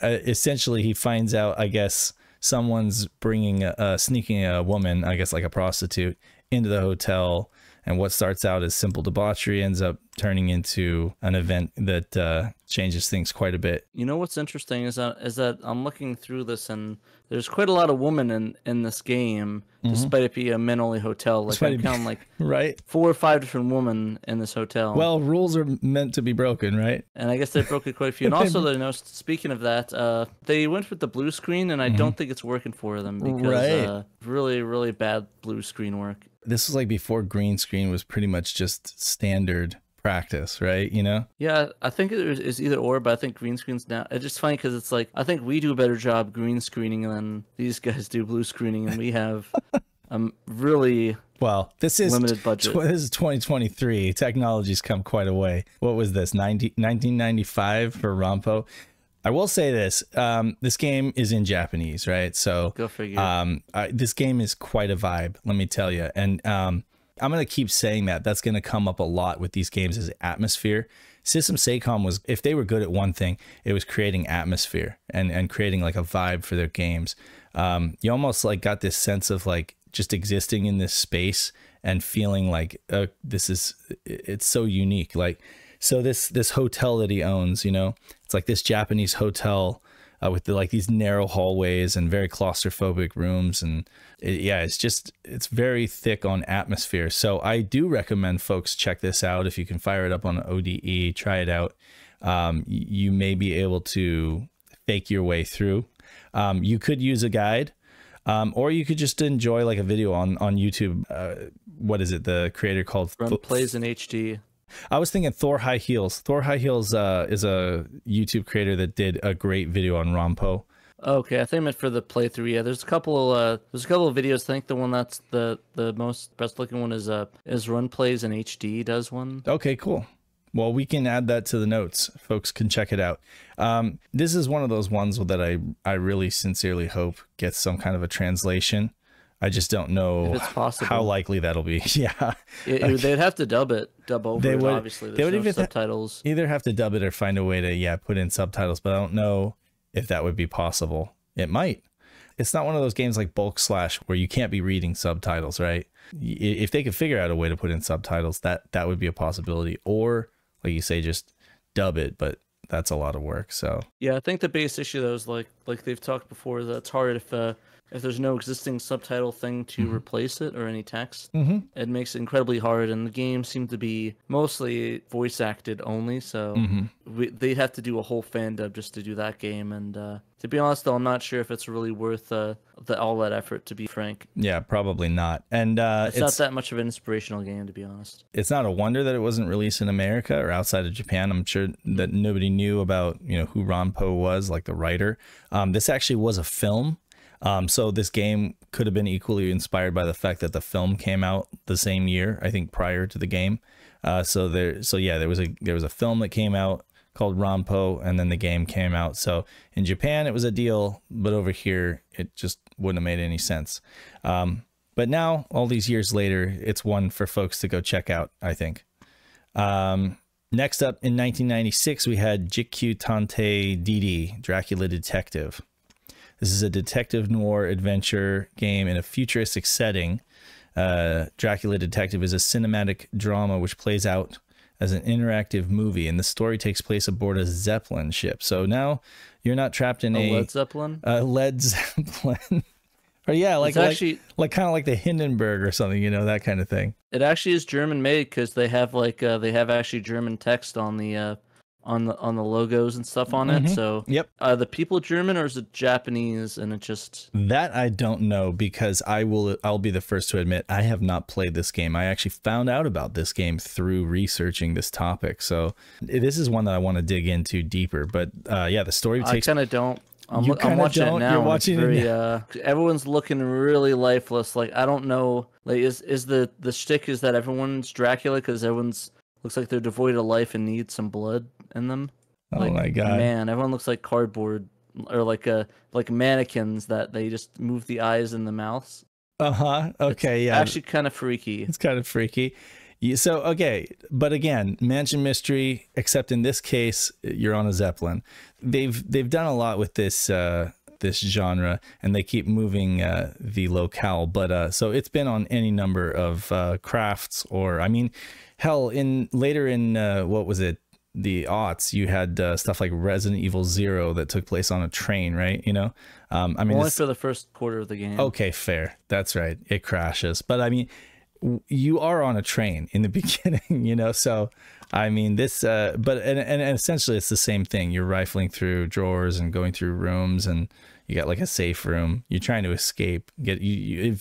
essentially he finds out, I guess, someone's bringing sneaking a woman, I guess like a prostitute, into the hotel. And what starts out as simple debauchery ends up turning into an event that changes things quite a bit. You know what's interesting is that I'm looking through this, and there's quite a lot of women in this game, despite it being a men-only hotel. Like I count like right 4 or 5 different women in this hotel. Well, rules are meant to be broken, right? And I guess they broke it quite a few. And also, you know, speaking of that, they went with the blue screen, and I don't think it's working for them because really, really bad blue screen work. This was like before green screen was pretty much just standard practice, right? You know? Yeah, I think it's either or, but I think green screen's now. It's just funny because it's like, I think we do a better job green screening than these guys do blue screening, and we have really this is limited budget. This is 2023. Technology's come quite a way. What was this, 1995 for RAMPO? I will say this, this game is in Japanese, right? So go figure. This game is quite a vibe, let me tell you. And I'm going to keep saying that. That's going to come up a lot with these games, is atmosphere. System Sacom was, if they were good at one thing, it was creating atmosphere and creating like a vibe for their games. You almost like got this sense of like just existing in this space and feeling like it's so unique. Like, so this hotel that he owns, you know, it's like this Japanese hotel with like these narrow hallways and very claustrophobic rooms. And it's very thick on atmosphere. So I do recommend folks check this out. If you can fire it up on ODE, try it out. You may be able to fake your way through. You could use a guide, or you could just enjoy like a video on YouTube. What is it? The creator called Plays in HD. I was thinking Thor High Heels. Thor High Heels is a YouTube creator that did a great video on RAMPO. Okay, I think I meant for the playthrough. Yeah, there's a couple of videos. I think the one that's the most best looking one is Run Plays in HD does one. Okay, cool. Well, we can add that to the notes. Folks can check it out. This is one of those ones that I really sincerely hope gets some kind of a translation. I just don't know if it's possible. How likely that'll be. Yeah, they'd have to dub over it. Obviously, they would no subtitles. Either have to dub it or find a way to put in subtitles. But I don't know if that would be possible. It might. It's not one of those games like Bulk Slash where you can't be reading subtitles, right? If they could figure out a way to put in subtitles, that would be a possibility. Or like you say, just dub it, but that's a lot of work. So yeah, I think the biggest issue though is like they've talked before, that it's hard if there's no existing subtitle thing to replace it or any text. It makes it incredibly hard, and the game seemed to be mostly voice acted only, so they'd have to do a whole fan dub just to do that game. And to be honest though, I'm not sure if it's really worth all that effort, to be frank. Yeah, probably not. And it's not that much of an inspirational game, to be honest. It's not a wonder that it wasn't released in America or outside of Japan. I'm sure that nobody knew about, you know, who RAMPO was, like the writer. This actually was a film. So this game could have been equally inspired by the fact that the film came out the same year, I think, prior to the game. So there was a film that came out called RAMPO, and then the game came out. So in Japan, it was a deal, but over here, it just wouldn't have made any sense. But now, all these years later, it's one for folks to go check out, I think. Next up, in 1996, we had Jikyu Tantei DD, Dracula Detective. This is a detective noir adventure game in a futuristic setting. Dracula Detective is a cinematic drama which plays out as an interactive movie, and the story takes place aboard a Zeppelin ship. So now you're not trapped in a Led Zeppelin? Led Zeppelin. Or yeah, like kind of like the Hindenburg or something, you know, that kind of thing. It actually is German made because they have actually German text on the on the logos and stuff on it. So Yep. are the people German or is it Japanese? And it just That I don't know, because I'll be the first to admit I have not played this game. I actually found out about this game through researching this topic. So this is one that I want to dig into deeper. But yeah, the story takes. I kind of don't. I'm watching don't? it now. You're watching it now. Everyone's looking really lifeless. Like I don't know. Like is the shtick is that everyone's Dracula because everyone's looks like they're devoid of life and need some blood in them. Oh my god, man! Everyone looks like cardboard or like mannequins that they just move the eyes and the mouths. Okay, yeah. Actually, kind of freaky. It's kind of freaky. So okay, but again, Mansion Mystery. Except in this case, you're on a Zeppelin. They've done a lot with this this genre, and they keep moving the locale. But so it's been on any number of crafts, or I mean, hell, later in what was it? The aughts, you had stuff like Resident Evil 0 that took place on a train, right? You know, I mean, only for the first quarter of the game. Okay, fair. That's right. It crashes, but I mean, you are on a train in the beginning, you know. So, I mean, this, but and essentially, it's the same thing. You're rifling through drawers and going through rooms, and you got like a safe room. You're trying to escape. You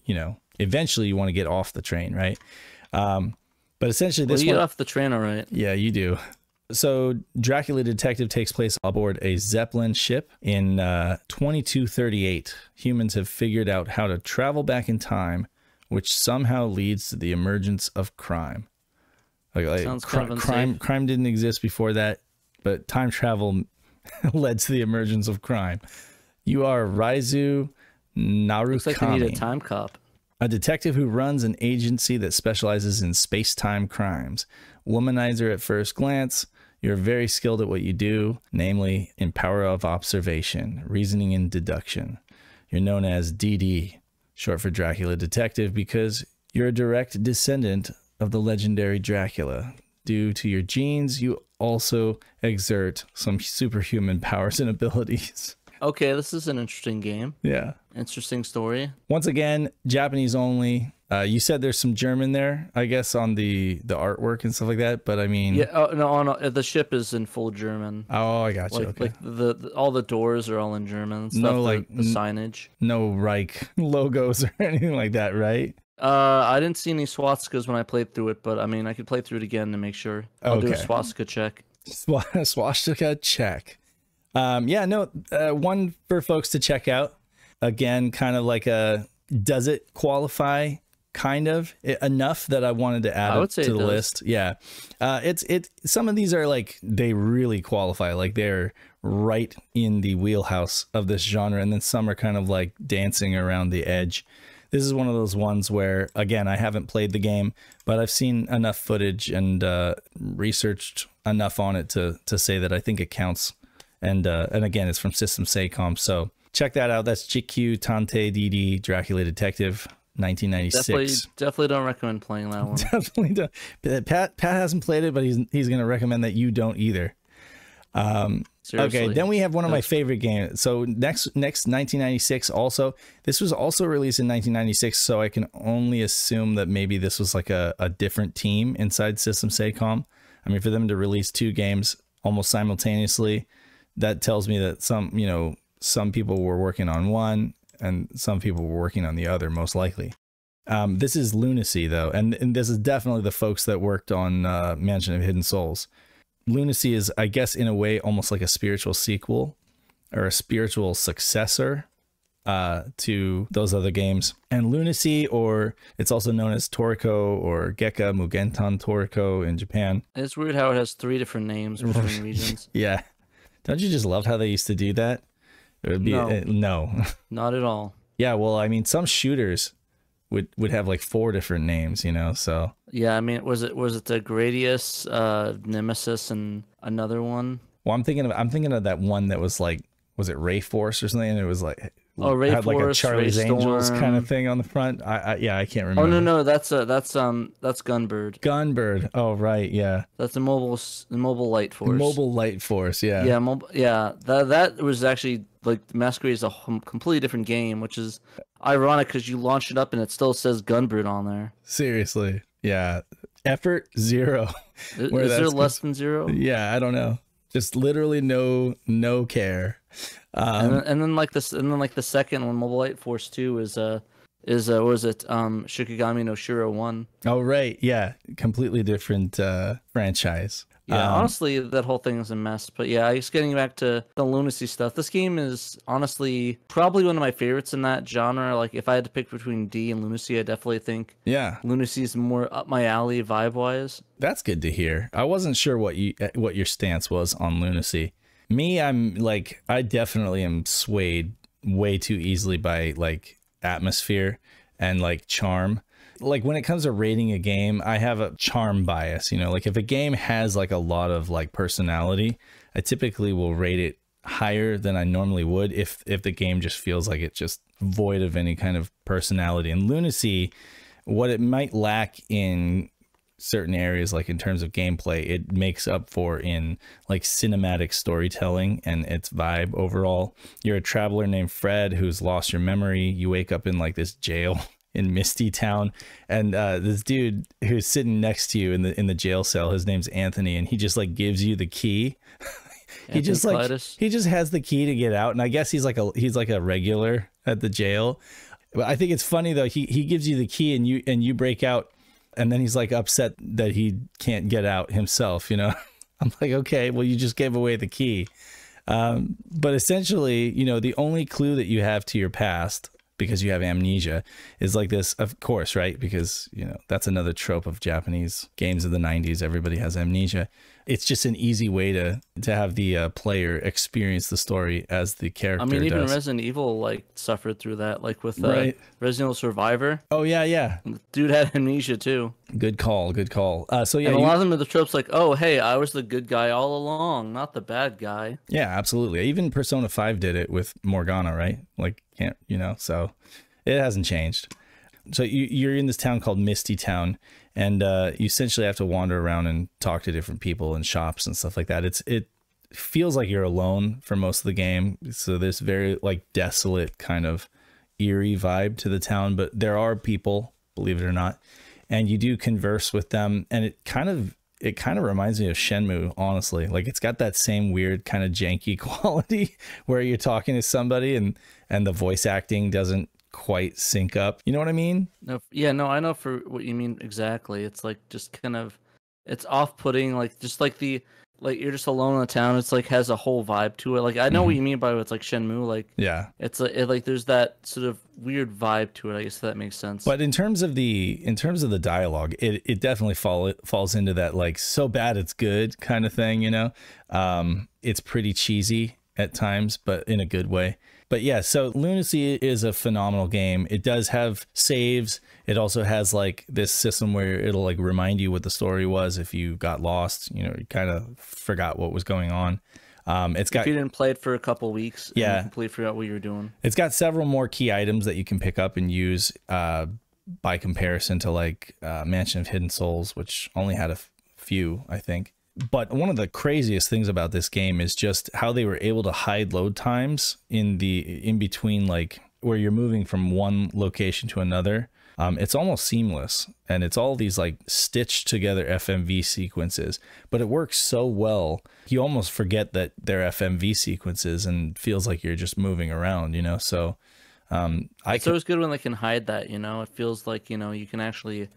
know, eventually, you want to get off the train, right? But essentially, this you get off the train, all right. Yeah, you do. So Dracula Detective takes place aboard a Zeppelin ship in 2238. Humans have figured out how to travel back in time, which somehow leads to the emergence of crime. Sounds kind of unsafe. Crime didn't exist before that, but time travel led to the emergence of crime. You are Raizu Narukami. Looks like they need a time cop. A detective who runs an agency that specializes in space-time crimes. Womanizer at first glance, you're very skilled at what you do, namely in power of observation, reasoning, and deduction. You're known as DD, short for Dracula Detective, because you're a direct descendant of the legendary Dracula. Due to your genes, you also exert some superhuman powers and abilities. Okay, this is an interesting game. Yeah. Interesting story. Once again, Japanese only. You said there's some German there, I guess, on the artwork and stuff like that. But I mean, yeah, no, the ship is in full German. Oh, I got you. Like all the doors are all in German. And stuff, no, like the signage. No Reich logos or anything like that, right? I didn't see any swastikas when I played through it, but I mean, I could play through it again to make sure. I'll do a swastika check. Swastika check. Yeah, no, one for folks to check out. Again, kind of like does it qualify? Kind of enough that I wanted to add it to the list. Yeah, some of these are like they really qualify, like they're right in the wheelhouse of this genre, and then some are kind of like dancing around the edge. This is one of those ones where, again, I haven't played the game, but I've seen enough footage and researched enough on it to say that I think it counts. And again, it's from System Sacom, so check that out. That's GQ Tante DD Dracula Detective 1996. Definitely don't recommend playing that one. Definitely don't. Pat hasn't played it, but he's going to recommend that you don't either. Okay, then we have one of my favorite games. So next 1996 also. This was also released in 1996, so I can only assume that maybe this was like a different team inside System Sacom. I mean, for them to release two games almost simultaneously, that tells me that some people were working on one and some people were working on the other, most likely. This is Lunacy, though, and this is definitely the folks that worked on Mansion of Hidden Souls. Lunacy is, I guess, in a way, almost like a spiritual sequel or a spiritual successor to those other games. And Lunacy, or it's also known as Torico or Geka Mugentan Torico in Japan. It's weird how it has 3 different names between regions. Yeah. Don't you just love how they used to do that? It would be no. Not at all. Yeah, well, I mean, some shooters would have like 4 different names, you know, so. Yeah, I mean, was it the Gradius, Nemesis, and another one? Well, I'm thinking of that one that was like, was it Ray Force or something? And it was like, Ray had Force, like a Charlie's Ray Angels Storm. kind of thing on the front. Yeah, I can't remember. Oh no, that's Gunbird. Gunbird. Oh right, yeah. That's the mobile light force. Mobile light force, yeah. Yeah, that was actually like Masquerade is a completely different game, which is ironic because you launch it up and it still says Gunbird on there. Seriously, yeah. Effort 0. Is there less than 0? Yeah, I don't know. Just literally no care. And then like the second one, Mobile Light Force 2 is what was it? Shikigami no Shiro 1. Oh right, yeah, completely different franchise. Yeah, honestly, that whole thing is a mess. But yeah, just getting back to the Lunacy stuff. This game is honestly probably one of my favorites in that genre. Like, if I had to pick between D and Lunacy, I definitely think Lunacy is more up my alley vibe-wise. That's good to hear. I wasn't sure what your stance was on Lunacy. Me, I definitely am swayed way too easily by like atmosphere and like charm. Like when it comes to rating a game, I have a charm bias, you know, like if a game has like a lot of like personality, I typically will rate it higher than I normally would if the game just feels like it's just void of any kind of personality. And Lunacy, what it might lack in certain areas, like in terms of gameplay, it makes up for in like cinematic storytelling and its vibe overall. You're a traveler named Fred who's lost your memory. You wake up in like this jail in Misty Town, and this dude who's sitting next to you in the jail cell, his name's Anthony, and he just like gives you the key. he just has the key to get out, and I guess he's like a regular at the jail. But I think it's funny though, he gives you the key and you break out, and then he's like upset that he can't get out himself, you know. I'm like, okay, well, you just gave away the key. But essentially, you know, the only clue that you have to your past, because you have amnesia, is like this, of course, right? Because, you know, that's another trope of Japanese games of the 90s. Everybody has amnesia. It's just an easy way to have the player experience the story as the character does. I mean, even Resident Evil like suffered through that, like with Resident Evil Survivor. Oh yeah. Dude had amnesia too. Good call. So yeah, and a lot of them are the tropes like, oh hey, I was the good guy all along, not the bad guy. Yeah, absolutely. Even Persona 5 did it with Morgana, right? Like, can't, you know, so it hasn't changed. So you're in this town called Misty Town, and you essentially have to wander around and talk to different people in shops and stuff like that. It feels like you're alone for most of the game. So there's very like desolate kind of eerie vibe to the town, but there are people, believe it or not, and you do converse with them, and it kind of reminds me of Shenmue, honestly. Like it's got that same weird kind of janky quality where you're talking to somebody and the voice acting doesn't quite sync up. You know what I mean? No, yeah, no, I know for what you mean exactly. It's like just kind of, it's off-putting, like just like you're just alone in the town. It's like has a whole vibe to it. Like I know what you mean by it's like Shenmue. Like yeah, it's like there's that sort of weird vibe to it. I guess that makes sense. But in terms of the dialogue, it definitely falls into that like so bad it's good kind of thing. You know, it's pretty cheesy at times, but in a good way. But yeah, so Lunacy is a phenomenal game. It does have saves. It also has like this system where it'll like remind you what the story was if you got lost, you know, you kind of forgot what was going on. If you didn't play it for a couple weeks, yeah, you completely forgot what you were doing. It's got several more key items that you can pick up and use by comparison to like Mansion of Hidden Souls, which only had a few, I think. But one of the craziest things about this game is just how they were able to hide load times in between, like where you're moving from one location to another. It's almost seamless, and it's all these like stitched together FMV sequences, but it works so well. You almost forget that they're FMV sequences and feels like you're just moving around, you know? So it's always good when they can hide that, you know? It feels like, you know, you can actually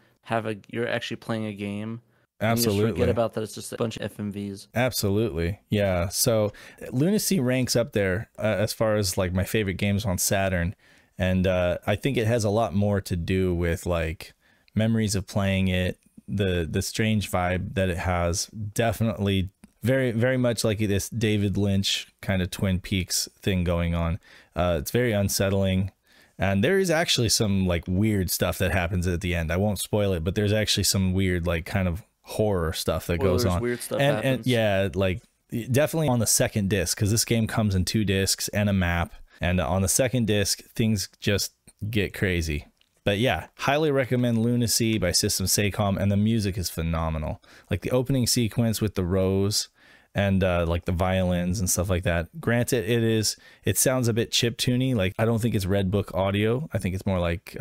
you're actually playing a game. Absolutely. You forget about that. It's just a bunch of FMVs. Absolutely. Yeah. So Lunacy ranks up there as far as like my favorite games on Saturn. And I think it has a lot more to do with like memories of playing it, the strange vibe that it has. Definitely very, very much like this David Lynch kind of Twin Peaks thing going on. It's very unsettling. And there is actually some like weird stuff that happens at the end. I won't spoil it, but there's actually some weird like kind of horror stuff that goes on. Weird stuff and yeah, like definitely on the second disc, because this game comes in 2 discs and a map. And on the second disc, things just get crazy. But yeah, highly recommend Lunacy by System Sacom, and the music is phenomenal. Like the opening sequence with the rose and like the violins and stuff like that. Granted, it sounds a bit chiptune-y. Like I don't think it's Red Book audio. I think it's more like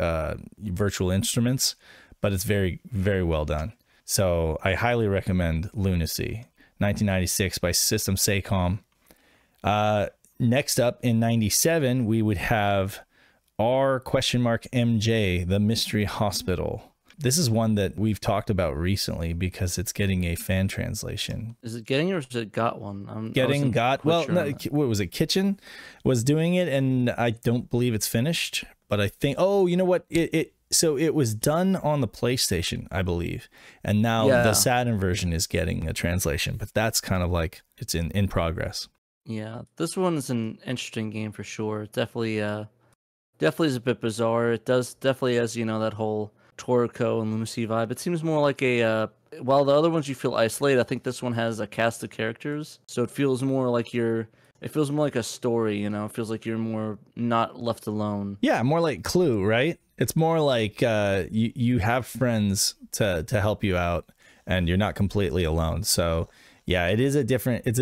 virtual instruments, but it's very, very well done. So I highly recommend Lunacy, 1996 by System Sacom. Next up in 97, we would have R?MJ, The Mystery Hospital. This is one that we've talked about recently because it's getting a fan translation. Is it getting or is it got one? Well, no, what was it? Kitchen was doing it, and I don't believe it's finished. But I think, oh, you know what? So it was done on the PlayStation, I believe, and now the Saturn version is getting a translation. But that's kind of like it's in progress. Yeah, this one is an interesting game for sure. Definitely is a bit bizarre. It definitely has, you know, that whole Torico and Lunacy vibe. It seems more like while the other ones you feel isolated, I think this one has a cast of characters, so it feels more like a story, you know. It feels like you're more not left alone. Yeah, more like Clue, right? It's more like you have friends to help you out, and you're not completely alone. So yeah, it's a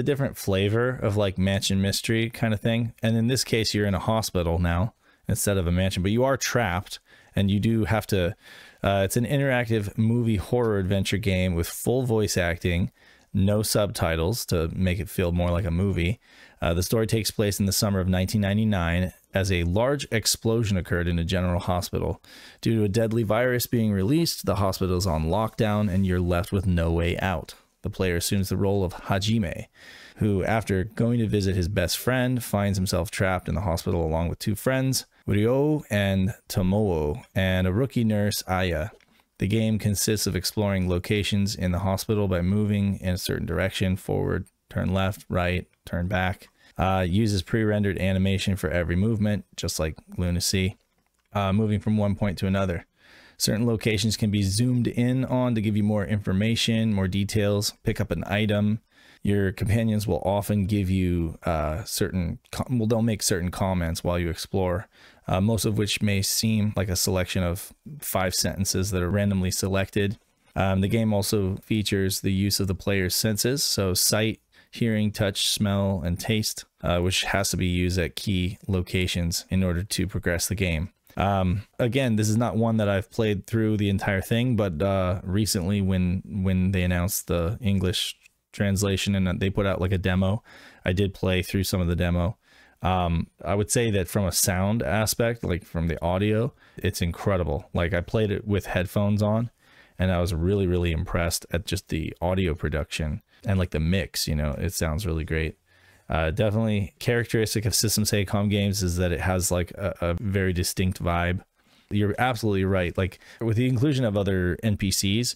different flavor of like mansion mystery kind of thing. And in this case, you're in a hospital now instead of a mansion, but you are trapped, and you do have to. It's an interactive movie horror adventure game with full voice acting, no subtitles to make it feel more like a movie. The story takes place in the summer of 1999 as a large explosion occurred in a general hospital. Due to a deadly virus being released, the hospital is on lockdown and you're left with no way out. The player assumes the role of Hajime, who, after going to visit his best friend, finds himself trapped in the hospital along with two friends, Ryo and Tomoo, and a rookie nurse, Aya. The game consists of exploring locations in the hospital by moving in a certain direction, forward, turn left, right, turn back. Uses pre-rendered animation for every movement, just like Lunacy, moving from one point to another. Certain locations can be zoomed in on to give you more information, more details, pick up an item. Your companions will often give you they'll make certain comments while you explore, most of which may seem like a selection of 5 sentences that are randomly selected. The game also features the use of the player's senses, so sight, hearing, touch, smell, and taste, which has to be used at key locations in order to progress the game. Again, this is not one that I've played through the entire thing, but recently when they announced the English translation and they put out like a demo, I did play through some of the demo. I would say that from a sound aspect, like from the audio, it's incredible. Like I played it with headphones on and I was really, really impressed at just the audio production and like the mix, you know, it sounds really great. Definitely characteristic of System Sacom games is that it has like a very distinct vibe. You're absolutely right. Like with the inclusion of other NPCs,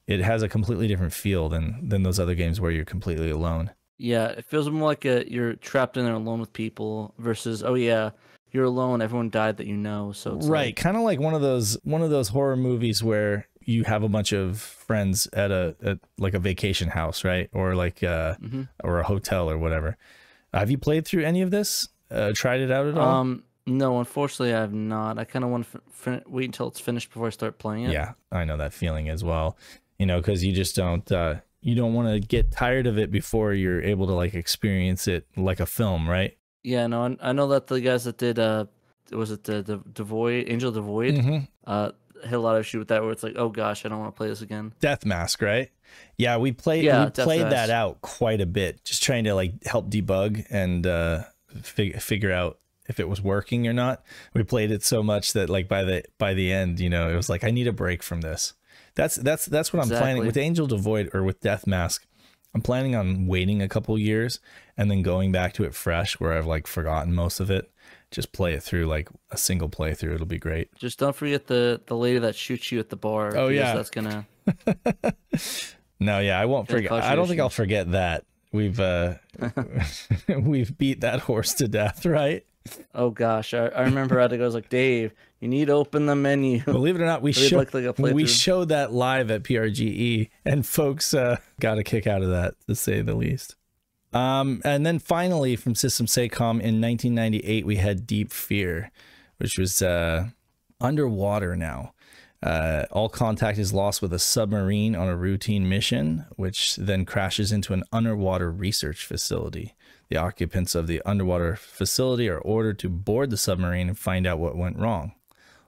it has a completely different feel than those other games where you're completely alone. Yeah, it feels more like you're trapped in there alone with people versus, oh yeah, you're alone, everyone died that you know. So it's right, kind of like one of those horror movies where you have a bunch of friends at like a vacation house, right? Or like or a hotel or whatever. Have you played through any of this? Tried it out at all? No, unfortunately I have not. I kind of want to wait until it's finished before I start playing it. Yeah, I know that feeling as well. You know, because you just don't want to get tired of it before you're able to like experience it like a film, right? Yeah, no, I know that the guys that did was it the Void, Angel of the Void, hit a lot of issue with that where it's like, oh gosh, I don't want to play this again. Death Mask, right? Yeah, we played that out quite a bit, just trying to like help debug and figure out if it was working or not. We played it so much that like by the end, you know, it was like I need a break from this. That's what I'm planning with Angel of the Void or with Death Mask. I'm planning on waiting a couple years and then going back to it fresh where I've like forgotten most of it. Just play it through like a single playthrough. It'll be great. Just don't forget the lady that shoots you at the bar. Oh yeah, that's gonna. No, yeah, I won't forget. I don't think I'll forget that. We've we've beat that horse to death, right? Oh gosh, I remember I had to go. I was like, Dave, you need to open the menu. Believe it or not, we showed that live at PRGE, and folks got a kick out of that, to say the least. And then finally, from System Sacom in 1998, we had Deep Fear, which was underwater now. All contact is lost with a submarine on a routine mission, which then crashes into an underwater research facility. The occupants of the underwater facility are ordered to board the submarine and find out what went wrong.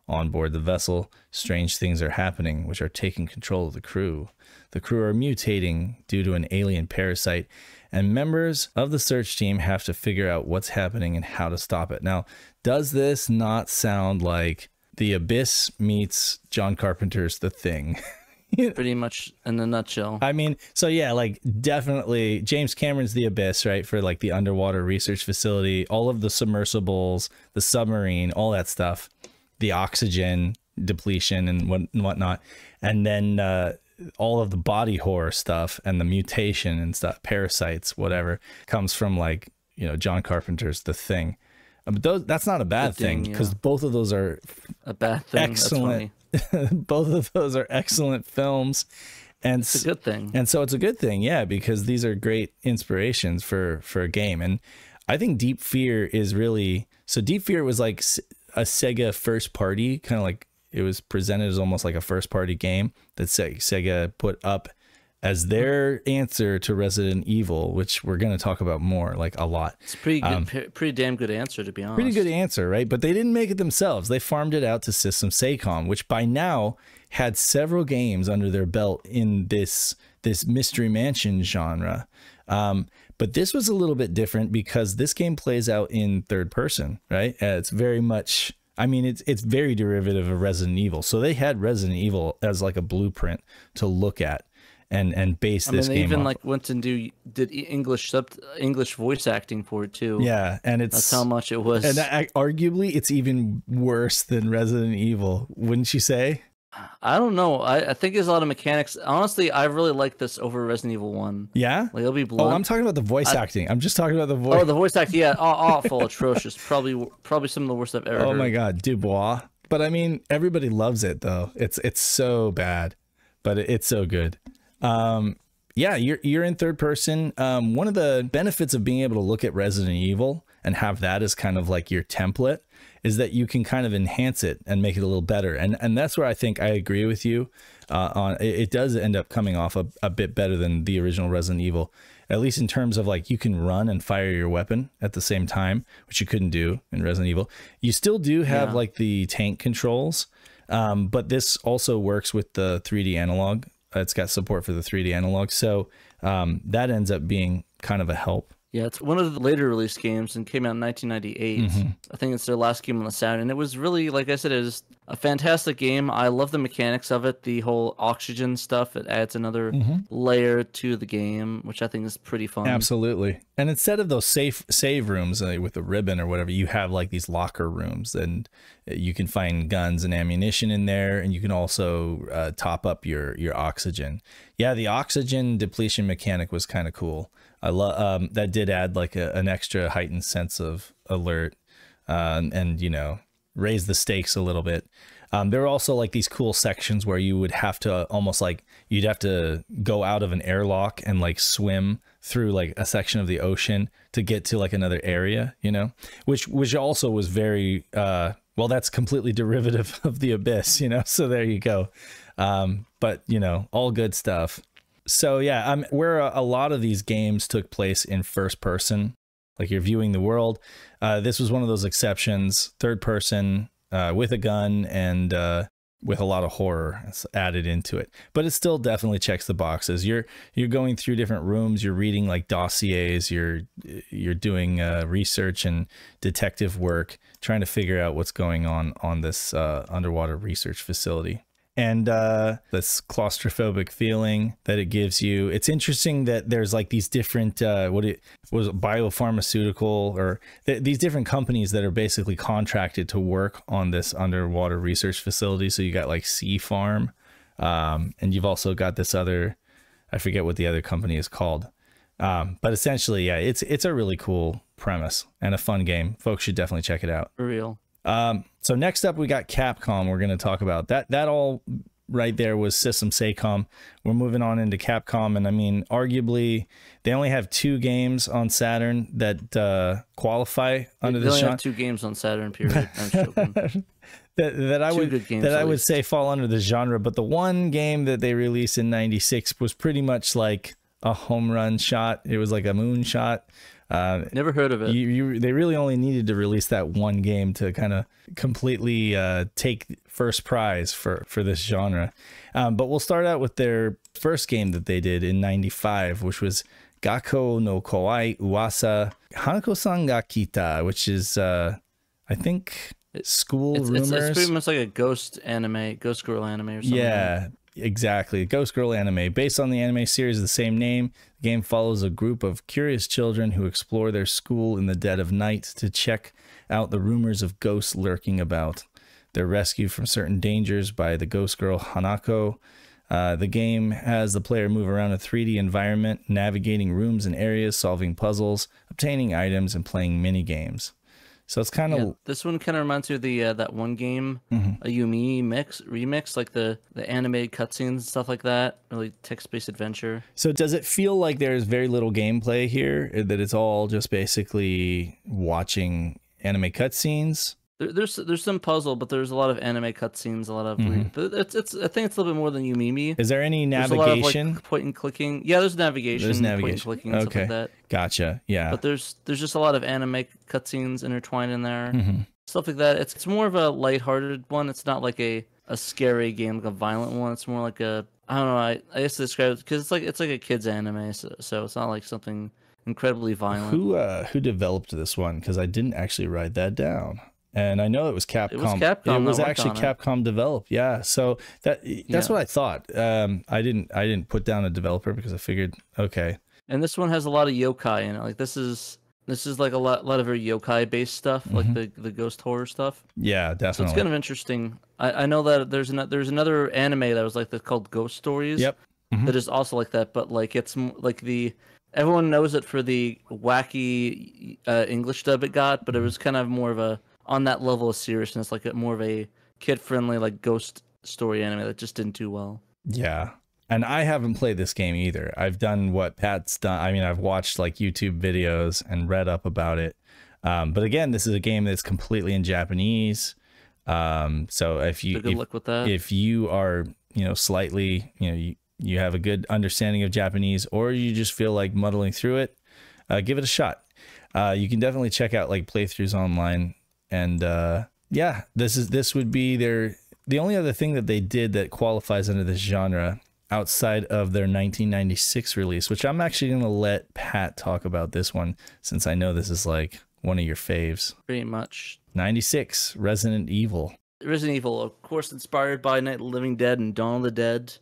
On board the vessel, strange things are happening, which are taking control of the crew. The crew are mutating due to an alien parasite, and members of the search team have to figure out what's happening and how to stop it. Now, does this not sound like The Abyss meets John Carpenter's The Thing? Pretty much in a nutshell. I mean, so yeah, like definitely James Cameron's The Abyss, right? For like the underwater research facility, all of the submersibles, the submarine, all that stuff, the oxygen depletion and whatnot. And then all of the body horror stuff and the mutation and stuff, parasites, whatever, comes from like, you know, John Carpenter's The Thing. But that's not a bad thing, because both of those are a bad thing. Excellent. Both of those are excellent films, and it's a good thing. And so it's a good thing, yeah, because these are great inspirations for a game. And I think Deep Fear is really, so Deep Fear was like a Sega first party, kind of like it was presented as almost like a first party game that Sega put up as their answer to Resident Evil, which we're going to talk about more, like a lot. It's pretty good, pretty damn good answer, to be honest. Pretty good answer, right? But they didn't make it themselves. They farmed it out to System Sacom, which by now had several games under their belt in this Mystery Mansion genre. But this was a little bit different because this game plays out in third person, right? It's very much, I mean, it's very derivative of Resident Evil. So they had Resident Evil as like a blueprint to look at and base this game. They even off. like went and did English voice acting for it too. Yeah, and that's how much it was. And arguably, it's even worse than Resident Evil, wouldn't you say? I don't know. I think there's a lot of mechanics. Honestly, I really like this over Resident Evil 1. Yeah? Like, it'll be blunt. Oh, I'm talking about the voice acting. I'm just talking about the voice. Oh, the voice acting, yeah. Awful, atrocious. Probably some of the worst I've ever heard. Oh my God, Dubois. But I mean, everybody loves it though. It's so bad, but it's so good. Yeah, you're in third person. One of the benefits of being able to look at Resident Evil and have that as kind of like your template is that you can kind of enhance it and make it a little better. And that's where I think I agree with you on it does end up coming off a bit better than the original Resident Evil, at least in terms of like you can run and fire your weapon at the same time, which you couldn't do in Resident Evil. You still do have like the tank controls, but this also works with the 3D analog. It's got support for the 3D analog, so that ends up being kind of a help. Yeah, it's one of the later release games and came out in 1998. I think it's their last game on the Saturn, and it was really, like I said, it was a fantastic game. I love the mechanics of it, the whole oxygen stuff. It adds another layer to the game, which I think is pretty fun. Absolutely. And instead of those save rooms with a ribbon or whatever, you have like these locker rooms, and you can find guns and ammunition in there, and you can also top up your oxygen. Yeah, the oxygen depletion mechanic was kind of cool. I love that did add like an extra heightened sense of alert, and you know, raise the stakes a little bit. There were also like these cool sections where you would have to almost like you'd have to go out of an airlock and like swim through like a section of the ocean to get to like another area, you know, which also was very well, that's completely derivative of the Abyss, you know, so there you go. But you know, all good stuff. So yeah, where a lot of these games took place in first person, like you're viewing the world. This was one of those exceptions, third person with a gun and with a lot of horror added into it. But it still definitely checks the boxes. You're going through different rooms, you're reading like dossiers, you're doing research and detective work, trying to figure out what's going on this underwater research facility. And this claustrophobic feeling that it gives you. It's interesting that there's like these different biopharmaceutical or these different companies that are basically contracted to work on this underwater research facility. So you got like Sea Farm, and you've also got this other, I forget what the other company is called. But essentially, yeah, it's a really cool premise and a fun game. Folks should definitely check it out. For real. So next up, we got Capcom. We're going to talk about that. That all right there was System Sacom. We're moving on into Capcom. And I mean, arguably, they only have 2 games on Saturn that qualify under this genre. They only have 2 games on Saturn, period. I'm joking. that I would say fall under the genre. But the one game that they released in '96 was pretty much like a home run shot. It was like a moonshot. Never heard of it. They really only needed to release that one game to kind of completely take first prize for this genre. But we'll start out with their first game that they did in '95, which was Gakkou no Kowai Uwasa Hanako-san ga Kita, which is, I think, school rumors. It's pretty much like a ghost girl anime or something. Yeah, exactly. Ghost girl anime. Based on the anime series of the same name, the game follows a group of curious children who explore their school in the dead of night to check out the rumors of ghosts lurking about. They're rescued from certain dangers by the ghost girl Hanako. The game has the player move around a 3D environment, navigating rooms and areas, solving puzzles, obtaining items, and playing mini games. So it's kind of this one kind of reminds me of the that one game, a Yumi remix, like the animated cutscenes and stuff like that, really text-based adventure. So does it feel like there's very little gameplay here, that it's all just basically watching anime cutscenes? There's some puzzle, but there's a lot of anime cutscenes, a lot of but it's I think it's a little bit more than Yumimi. Is there any navigation? There's a lot of, like, point and clicking. Yeah, there's navigation. There's navigation. Point and clicking and stuff like that. Gotcha. Yeah. But there's just a lot of anime cutscenes intertwined in there. Stuff like that. It's more of a lighthearted one. It's not like a scary game, like a violent one. It's more like a, I don't know, I guess to describe it, because it's like a kid's anime, so it's not like something incredibly violent. Who developed this one? Because I didn't actually write that down. And I know it was Capcom. It was Capcom. It was actually Capcom developed. Yeah. So that's what I thought. I didn't put down a developer because I figured, okay. And this one has a lot of yokai in it. Like this is like a lot of very yokai based stuff, like the ghost horror stuff. Yeah, definitely. So it's kind of interesting. I know that there's another anime that was like called Ghost Stories. Yep. That is also like that, but like it's like everyone knows it for the wacky English dub it got, but it was kind of more of a on that level of seriousness, like more of a kid-friendly, like ghost story anime that just didn't do well. Yeah, and I haven't played this game either. I've done what Pat's done. I mean, I've watched like YouTube videos and read up about it. But again, this is a game that's completely in Japanese. So if you good luck with that. If you are, slightly, you have a good understanding of Japanese, or you just feel like muddling through it, give it a shot. You can definitely check out like playthroughs online. And yeah, this would be the only other thing that they did that qualifies under this genre outside of their 1996 release, which I'm actually going to let Pat talk about this one, since I know this is like one of your faves. Pretty much. 96, Resident Evil. Resident Evil, of course, inspired by Night of the Living Dead and Dawn of the Dead.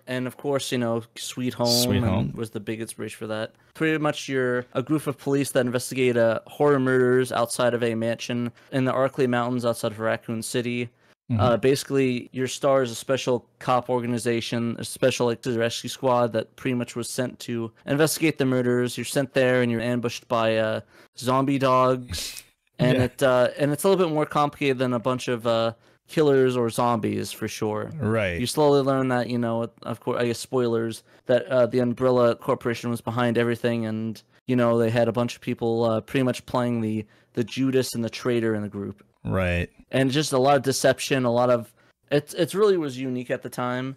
And of course, Sweet Home was the big inspiration for that. Pretty much you're a group of police that investigate horror murders outside of a mansion in the Arklay Mountains outside of Raccoon City. Basically, your star is a special cop organization, a special rescue squad that pretty much was sent to investigate the murders. You're sent there and you're ambushed by zombie dogs. And it's a little bit more complicated than a bunch of killers or zombies, for sure. Right. You slowly learn that, of course, I guess spoilers, that the Umbrella Corporation was behind everything, and they had a bunch of people pretty much playing the Judas and the traitor in the group. Right. And just a lot of deception, a lot of it's really was unique at the time.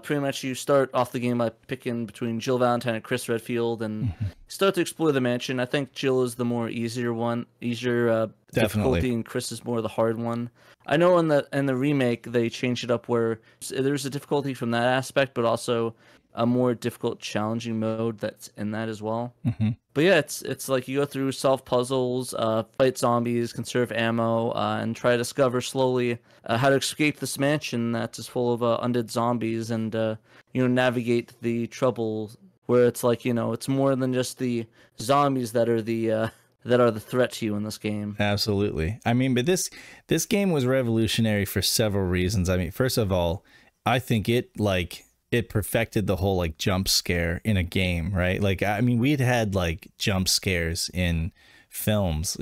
Pretty much you start off the game by picking between Jill Valentine and Chris Redfield, and start to explore the mansion. I think Jill is the more easier difficulty, and Chris is more the hard one. I know in the remake they changed it up where there's a difficulty from that aspect, but also a more difficult, challenging mode that's in that as well. But yeah, it's like you go through, solve puzzles, fight zombies, conserve ammo, and try to discover slowly how to escape this mansion that is full of undead zombies, and navigate the trouble where it's like it's more than just the zombies that are the threat to you in this game. Absolutely. I mean, but this game was revolutionary for several reasons. I mean, first of all, I think it perfected the whole like jump scare in a game, right? Like, I mean, we'd had like jump scares in films,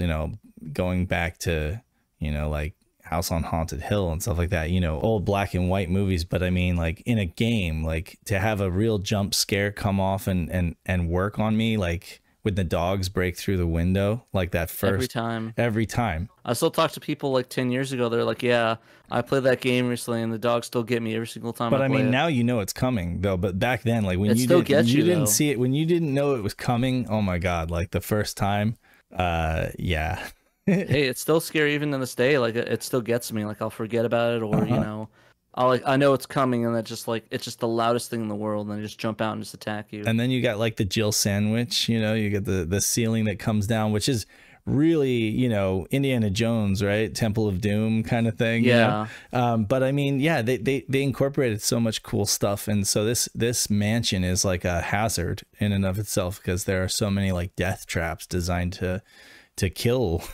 going back to, like House on Haunted Hill and stuff like that, old black and white movies. But I mean, like in a game, like to have a real jump scare come off and work on me, like when the dogs break through the window, like that first every time. I still talk to people like 10 years ago. They're like, yeah, I played that game recently and the dogs still get me every single time but I play it. now you know it's coming though, but back then, like when you didn't see it, when you didn't know it was coming, oh my god, like the first time, yeah. Hey, it's still scary even to this day. Like it still gets me. Like I'll forget about it, or you know, I know it's coming, and it's just the loudest thing in the world, and they just jump out and just attack you. And then you got like the Jill sandwich. You know, you get the ceiling that comes down, which is really, you know, Indiana Jones, right? Temple of Doom kind of thing. Yeah. You know? But I mean, yeah, they incorporated so much cool stuff, and so this mansion is like a hazard in and of itself because there are so many like death traps designed to kill.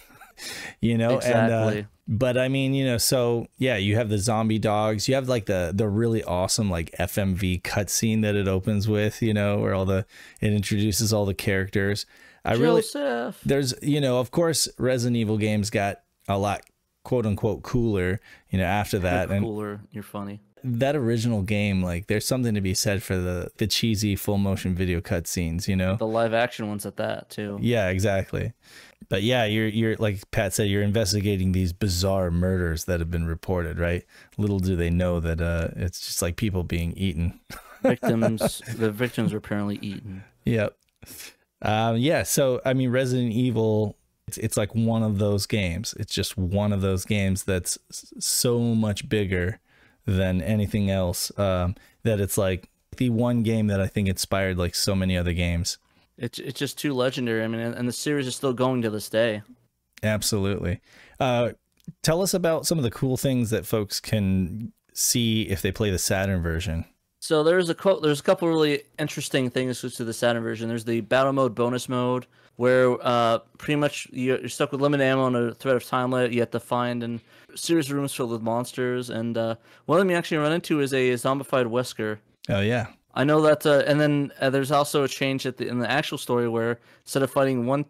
You know, exactly. And but I mean, you know, so yeah, you have the zombie dogs, you have like the really awesome like FMV cutscene that it opens with, you know, where it introduces all the characters. There's, you know, of course Resident Evil games got a lot quote unquote cooler, you know, after that. Cooler, you're funny. That original game, like there's something to be said for the cheesy full motion video cutscenes, you know, the live action ones at that too. Yeah, exactly. But yeah, you're like Pat said, you're investigating these bizarre murders that have been reported, right? Little do they know that it's just like people being eaten. The victims were apparently eaten. Yep. Yeah. So I mean, Resident Evil, it's like one of those games. It's just one of those games that's so much bigger than anything else. That it's like the one game that I think inspired like so many other games. It's just too legendary. I mean, and the series is still going to this day. Absolutely. Tell us about some of the cool things that folks can see if they play the Saturn version. So there's a couple really interesting things to the Saturn version. There's the battle mode bonus mode where pretty much you're stuck with limited ammo and a threat of time limit. You have to find a series of rooms filled with monsters, and one of them you actually run into is a zombified Wesker. Oh yeah. I know that, and then there's also a change in the actual story where instead of fighting one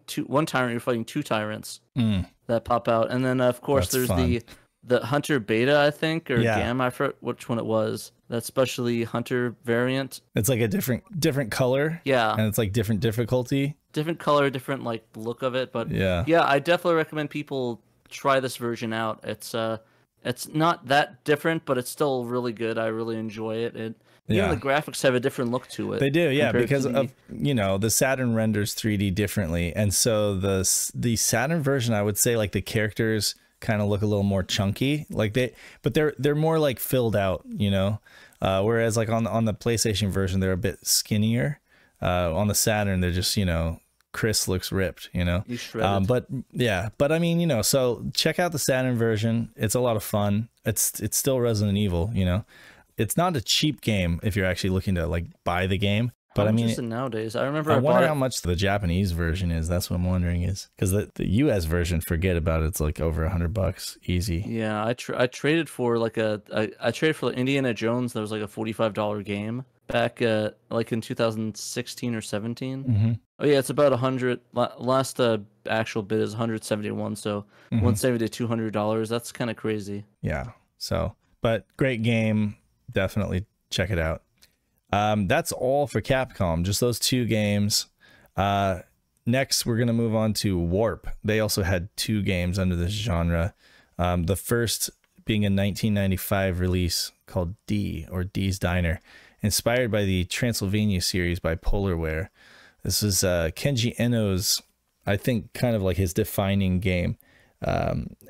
tyrant, you're fighting two tyrants that pop out. And then of course there's the Hunter Beta, I think, or Gamma. I forget which one it was. That specially Hunter variant. It's like a different color. Yeah, and it's like different difficulty. Different color, different like look of it. But yeah, I definitely recommend people try this version out. It's not that different, but it's still really good. I really enjoy it. Even the graphics have a different look to it. They do, yeah, because of, you know, the Saturn renders 3D differently, and so the Saturn version, I would say, like the characters kind of look a little more chunky, like they're more like filled out, you know, whereas like on the PlayStation version they're a bit skinnier. On the Saturn they're just, you know, Chris looks ripped, you know. But I mean, you know, so check out the Saturn version. It's a lot of fun. It's still Resident Evil, you know. It's not a cheap game if you're actually looking to like buy the game. But I mean, is it nowadays? I remember. I wonder how much the Japanese version is. That's what I'm wondering, is because the US version, forget about it. It's like over $100 easy. Yeah, I traded for like I traded for Indiana Jones. That was like a $45 game back like in 2016 or 17. Mm-hmm. Oh yeah, it's about 100. Last actual bid is 171. So 170 to $200. That's kind of crazy. Yeah. So, but great game. Definitely check it out. That's all for Capcom, just those two games. Next, we're going to move on to Warp. They also had two games under this genre. The first being a 1995 release called D, or D's Diner, inspired by the Transylvania series by Polarware. This was Kenji Eno's, I think, kind of like his defining game.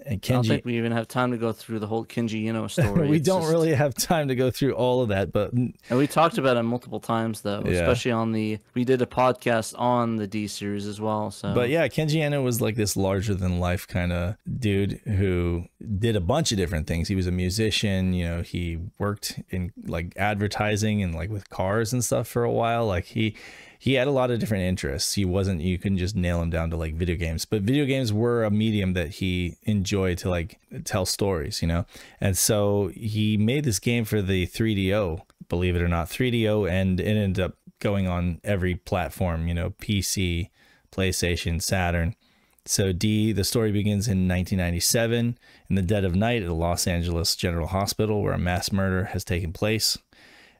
And Kenji, I don't think we even have time to go through the whole Kenji Eno story. We don't really have time to go through all of that, but and we talked about it multiple times though, especially on we did a podcast on the D series as well. So, but yeah, Kenji Eno was like this larger than life kind of dude who did a bunch of different things. He was a musician, you know, he worked in like advertising and like with cars and stuff for a while. Like he had a lot of different interests. You couldn't just nail him down to like video games, but video games were a medium that he enjoyed to like tell stories, you know? And so he made this game for the 3DO, believe it or not, 3DO, and it ended up going on every platform, you know, PC, PlayStation, Saturn. So the story begins in 1997 in the dead of night at a Los Angeles General Hospital where a mass murder has taken place.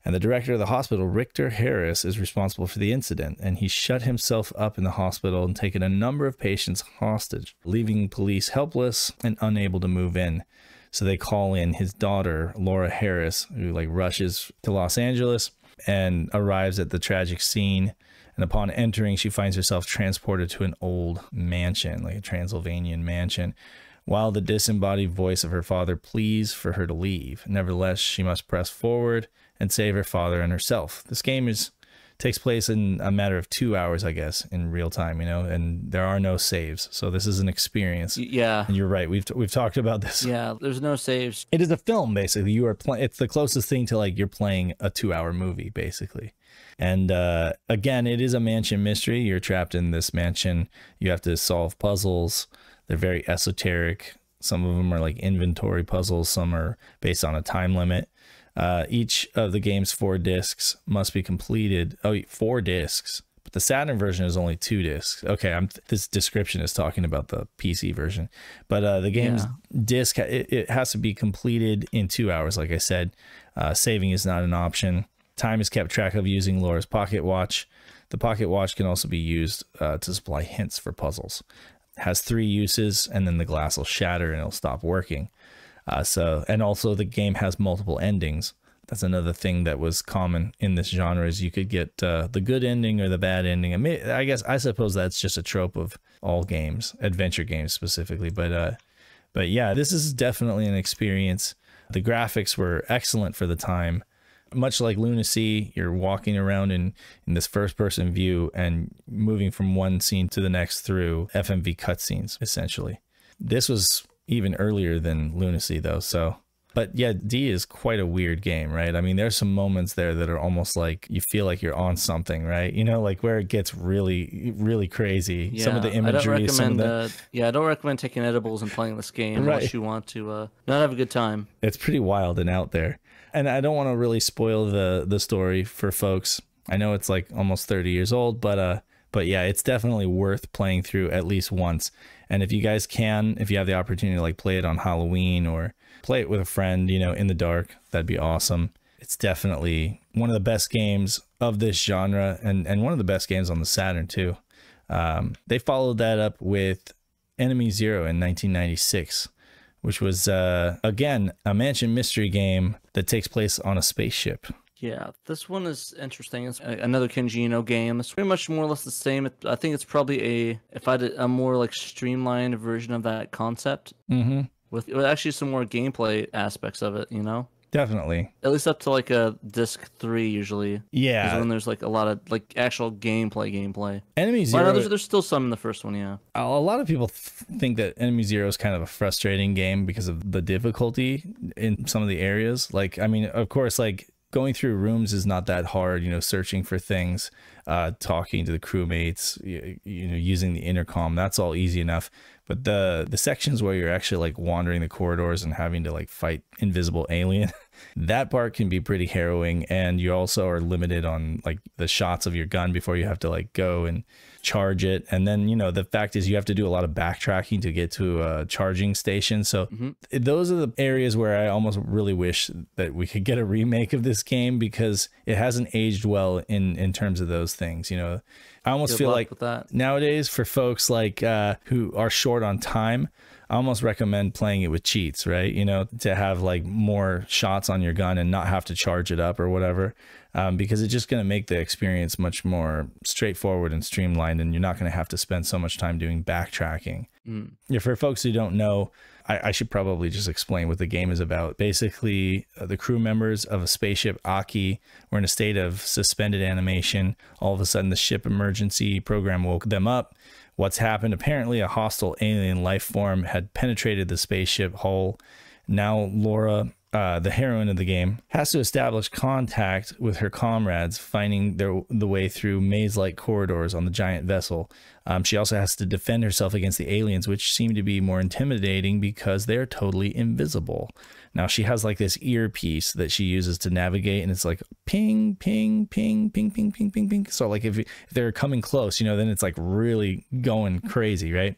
And the director of the hospital, Richter Harris, is responsible for the incident, and he shut himself up in the hospital and taken a number of patients hostage, leaving police helpless and unable to move in. So they call in his daughter, Laura Harris, who like rushes to Los Angeles and arrives at the tragic scene. And upon entering, she finds herself transported to an old mansion, like a Transylvanian mansion, while the disembodied voice of her father pleads for her to leave. Nevertheless, she must press forward and save her father and herself. This game takes place in a matter of 2 hours, I guess, in real time, you know, and there are no saves. So this is an experience. Yeah. And you're right. We've talked about this. Yeah, there's no saves. It is a film, basically. You are it's the closest thing to like you're playing a 2-hour movie, basically. And again, it is a mansion mystery. You're trapped in this mansion. You have to solve puzzles. They're very esoteric. Some of them are like inventory puzzles. Some are based on a time limit. Each of the game's 4 discs must be completed. Oh, 4 discs. But the Saturn version is only 2 discs. Okay, this description is talking about the PC version. But the game's disc, it has to be completed in 2 hours, like I said. Saving is not an option. Time is kept track of using Laura's pocket watch. The pocket watch can also be used to supply hints for puzzles. It has 3 uses, and then the glass will shatter and it'll stop working. And also the game has multiple endings. That's another thing that was common in this genre, is you could get the good ending or the bad ending. I suppose that's just a trope of all games, adventure games specifically. But yeah, this is definitely an experience. The graphics were excellent for the time. Much like Lunacy, you're walking around in this first-person view and moving from one scene to the next through FMV cutscenes, essentially. This was even earlier than Lunacy, though. But yeah, D is quite a weird game, right? I mean, there's some moments there that are almost like you feel like you're on something, right? You know, like where it gets really, really crazy. Yeah, some of the imagery. I don't recommend taking edibles and playing this game unless you want to not have a good time. It's pretty wild and out there. And I don't want to really spoil the story for folks. I know it's like almost 30 years old, but yeah, it's definitely worth playing through at least once. And if you guys can, if you have the opportunity to like play it on Halloween or play it with a friend, you know, in the dark, that'd be awesome. It's definitely one of the best games of this genre, and one of the best games on the Saturn too. They followed that up with Enemy Zero in 1996. Which was, again, a mansion mystery game that takes place on a spaceship. Yeah, this one is interesting. It's another Kenji Eno game. It's pretty much more or less the same. I think it's probably a more like streamlined version of that concept. Mm-hmm. With actually some more gameplay aspects of it, you know? Definitely. At least up to like a disc 3 usually. Yeah. When there's like a lot of like actual gameplay. Enemy Zero. Well, there's still some in the first one, yeah. A lot of people think that Enemy Zero is kind of a frustrating game because of the difficulty in some of the areas. Like, I mean, of course, like going through rooms is not that hard, you know, searching for things, talking to the crewmates, you know, using the intercom, that's all easy enough. But the sections where you're actually like wandering the corridors and having to like fight invisible alien, that part can be pretty harrowing. And you also are limited on like the shots of your gun before you have to like go and charge it. And then, you know, the fact is you have to do a lot of backtracking to get to a charging station. So those are the areas where I almost really wish that we could get a remake of this game, because it hasn't aged well in terms of those things. You know, I almost feel like nowadays for folks like who are short on time, I almost recommend playing it with cheats, right? You know, to have like more shots on your gun and not have to charge it up or whatever, because it's just going to make the experience much more straightforward and streamlined, and you're not going to have to spend so much time doing backtracking. Yeah, for folks who don't know, I should probably just explain what the game is about. Basically, the crew members of a spaceship Aki were in a state of suspended animation. All of a sudden, the ship emergency program woke them up. What's happened? Apparently, a hostile alien life form had penetrated the spaceship hull. Now, Laura, the heroine of the game, has to establish contact with her comrades, finding the way through maze-like corridors on the giant vessel. She also has to defend herself against the aliens, which seem to be more intimidating because they're totally invisible. Now, she has like this earpiece that she uses to navigate, and it's like ping, ping, ping, ping, ping, ping, ping, ping. So like if they're coming close, you know, then it's like really going crazy, right?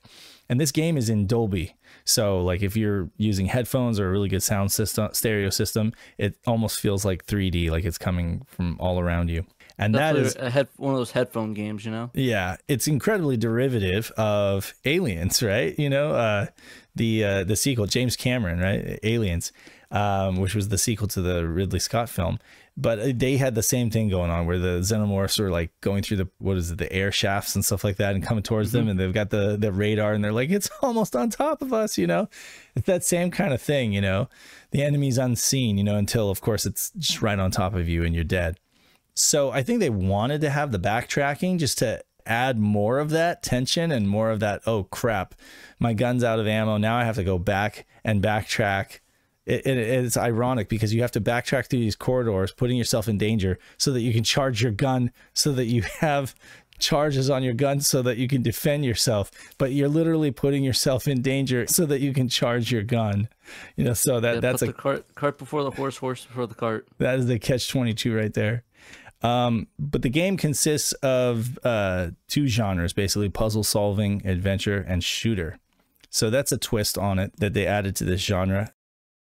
And this game is in Dolby. So like if you're using headphones or a really good sound system, stereo system, it almost feels like 3D, like it's coming from all around you. And Definitely that is one of those headphone games, you know? Yeah, it's incredibly derivative of Aliens, right? You know, the sequel, James Cameron, right? Aliens, which was the sequel to the Ridley Scott film. But they had the same thing going on where the xenomorphs are like going through the air shafts and stuff like that and coming towards them, and they've got the radar and they're like, it's almost on top of us, you know? It's that same kind of thing, you know? The enemy's unseen, you know, until of course it's just right on top of you and you're dead. So I think they wanted to have the backtracking just to add more of that tension and more of that, oh crap, my gun's out of ammo. Now I have to go back and backtrack. It's ironic because you have to backtrack through these corridors, putting yourself in danger so that you can charge your gun, so that you have charges on your gun so that you can defend yourself. But you're literally putting yourself in danger so that you can charge your gun. You know, so that's the cart before the horse before the cart. That is the catch-22 right there. But the game consists of 2 genres, basically puzzle solving, adventure, and shooter. So that's a twist on it that they added to this genre.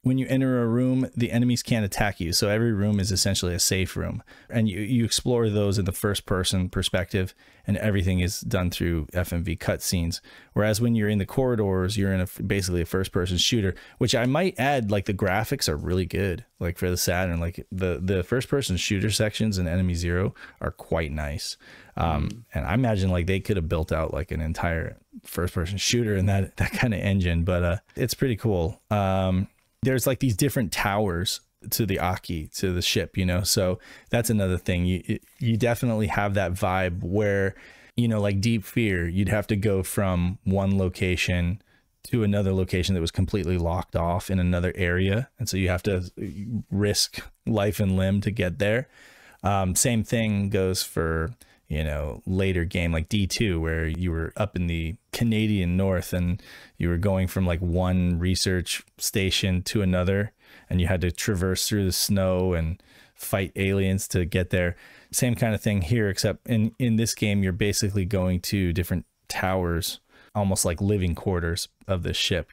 When you enter a room, the enemies can't attack you. So every room is essentially a safe room. And you explore those in the first person perspective, and everything is done through FMV cutscenes. Whereas when you're in the corridors, you're in basically a first person shooter, which I might add, like the graphics are really good. Like for the Saturn, like the first person shooter sections in Enemy Zero are quite nice. And I imagine like they could have built out like an entire first person shooter in that kind of engine, but it's pretty cool. There's like these different towers to the Aki, to the ship, you know, so that's another thing. You definitely have that vibe where, you know, like Deep Fear, you'd have to go from one location to another location that was completely locked off in another area, and so you have to risk life and limb to get there. Same thing goes for, you know, later game like D2, where you were up in the Canadian North and you were going from like one research station to another, and you had to traverse through the snow and fight aliens to get there. Same kind of thing here, except in this game, you're basically going to different towers, almost like living quarters of the ship.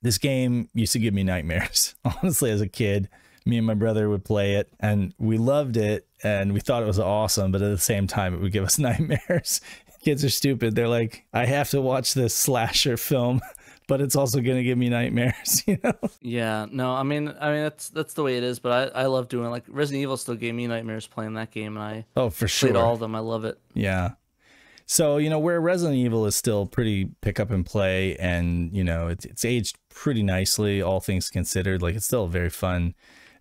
This game used to give me nightmares, honestly, as a kid. Me and my brother would play it and we loved it and we thought it was awesome, but at the same time it would give us nightmares. Kids are stupid. They're like, I have to watch this slasher film, but it's also going to give me nightmares, you know? Yeah, no, I mean that's the way it is, but I love doing it. Like Resident Evil still gave me nightmares playing that game, and I for sure played all of them. I love it. Yeah. So, you know, where Resident Evil is still pretty pick up and play, and, you know, it's aged pretty nicely, all things considered. Like, it's still very fun,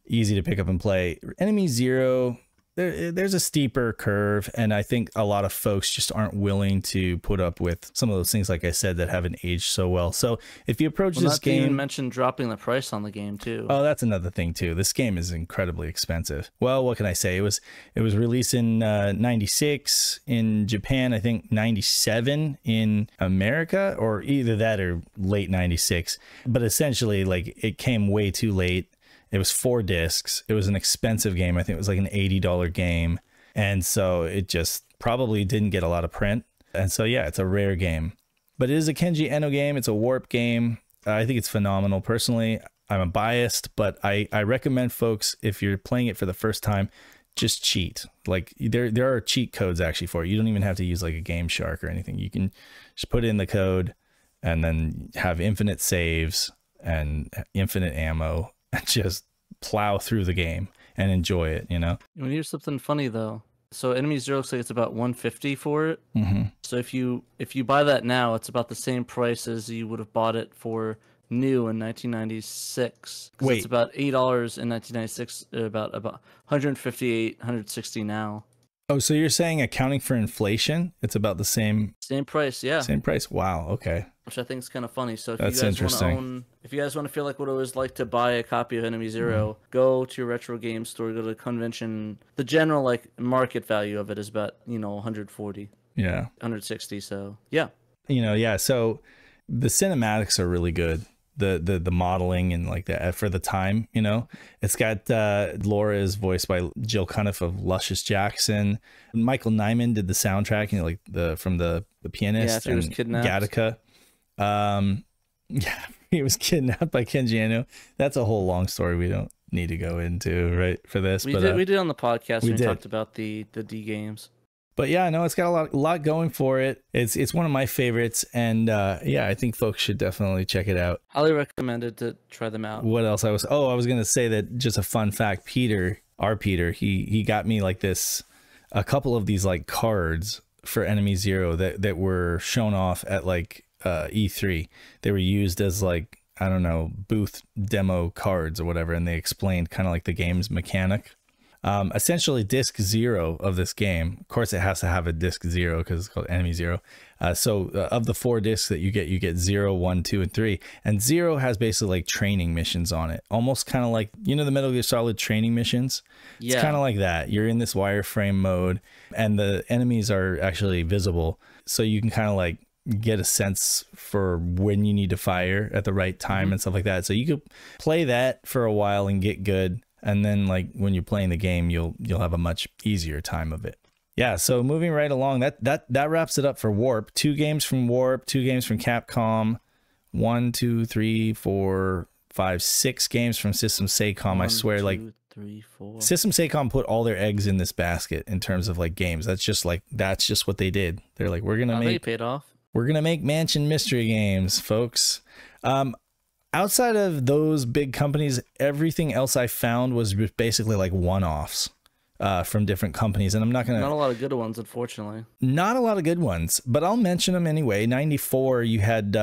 easy to pick up and play. Enemy Zero, there's a steeper curve, and I think a lot of folks just aren't willing to put up with some of those things, like I said, that haven't aged so well. So if you approach this game, you mentioned dropping the price on the game too. Oh, that's another thing too. This game is incredibly expensive. Well, what can I say? It was released in 96 in Japan, I think 97 in America, or either that or late 96. But essentially, like, it came way too late. It was 4 discs. It was an expensive game. I think it was like an $80 game. And so it just probably didn't get a lot of print. And so, yeah, it's a rare game. But it is a Kenji Eno game. It's a Warp game. I think it's phenomenal. Personally, I'm a biased, but I recommend folks, if you're playing it for the first time, just cheat. Like, there are cheat codes actually for it. You don't even have to use like a Game Shark or anything. You can just put in the code and then have infinite saves and infinite ammo, and just plow through the game and enjoy it, you know? Here's something funny though. So Enemy Zero looks like it's about $150 for it. So if you buy that now, it's about the same price as you would have bought it for new in 1996. Wait, it's about $8 in 1996, about 158, 160 now. Oh, so you're saying accounting for inflation, it's about the same price, yeah. Same price. Wow, okay. Which I think is kind of funny. So if That's you guys want to interesting. if you guys want to feel like what it was like to buy a copy of Enemy Zero, go to your retro game store, go to the convention. The general like market value of it is about, 140. Yeah. 160, so yeah. Yeah, so the cinematics are really good. The modeling and like that for the time, it's got Laura is voiced by Jill Cuniff of Luscious Jackson. Michael Nyman did the soundtrack, from the pianist and Kidnapped. Gattaca. Yeah, he was kidnapped by Kenji. That's a whole long story we don't need to go into right for this. We did on the podcast when we talked about the D games. But yeah, no, it's got a lot going for it. It's one of my favorites, and yeah, I think folks should definitely check it out. Highly recommended to try them out. What else? I was gonna say that just a fun fact. Peter, he got me like a couple of these like cards for Enemy Zero that were shown off at like E3. They were used as like, I don't know, booth demo cards or whatever, and they explained kind of like the game's mechanic. Essentially disc 0 of this game, of course it has to have a disc 0 because it's called Enemy Zero. So of the 4 discs that you get 0, 1, 2, and 3, and 0 has basically like training missions on it, almost kind of like, you know, the Metal Gear Solid training missions. Yeah, it's kind of like that. You're in this wireframe mode and the enemies are actually visible, so you can kind of like get a sense for when you need to fire at the right time and stuff like that. So you could play that for a while and get good. And then like when you're playing the game, you'll have a much easier time of it. Yeah, so moving right along, that wraps it up for Warp. 2 games from Warp, 2 games from Capcom, 1, 2, 3, 4, 5, 6 games from System Sacom. I swear, 2, like 3, 4. System Sacom put all their eggs in this basket in terms of like games. That's just what they did. They're like, they paid off. We're gonna make Mansion mystery games, folks. Outside of those big companies, everything else I found was basically like one-offs from different companies, and I'm not gonna. Not a lot of good ones, unfortunately. Not a lot of good ones, but I'll mention them anyway. 94, you had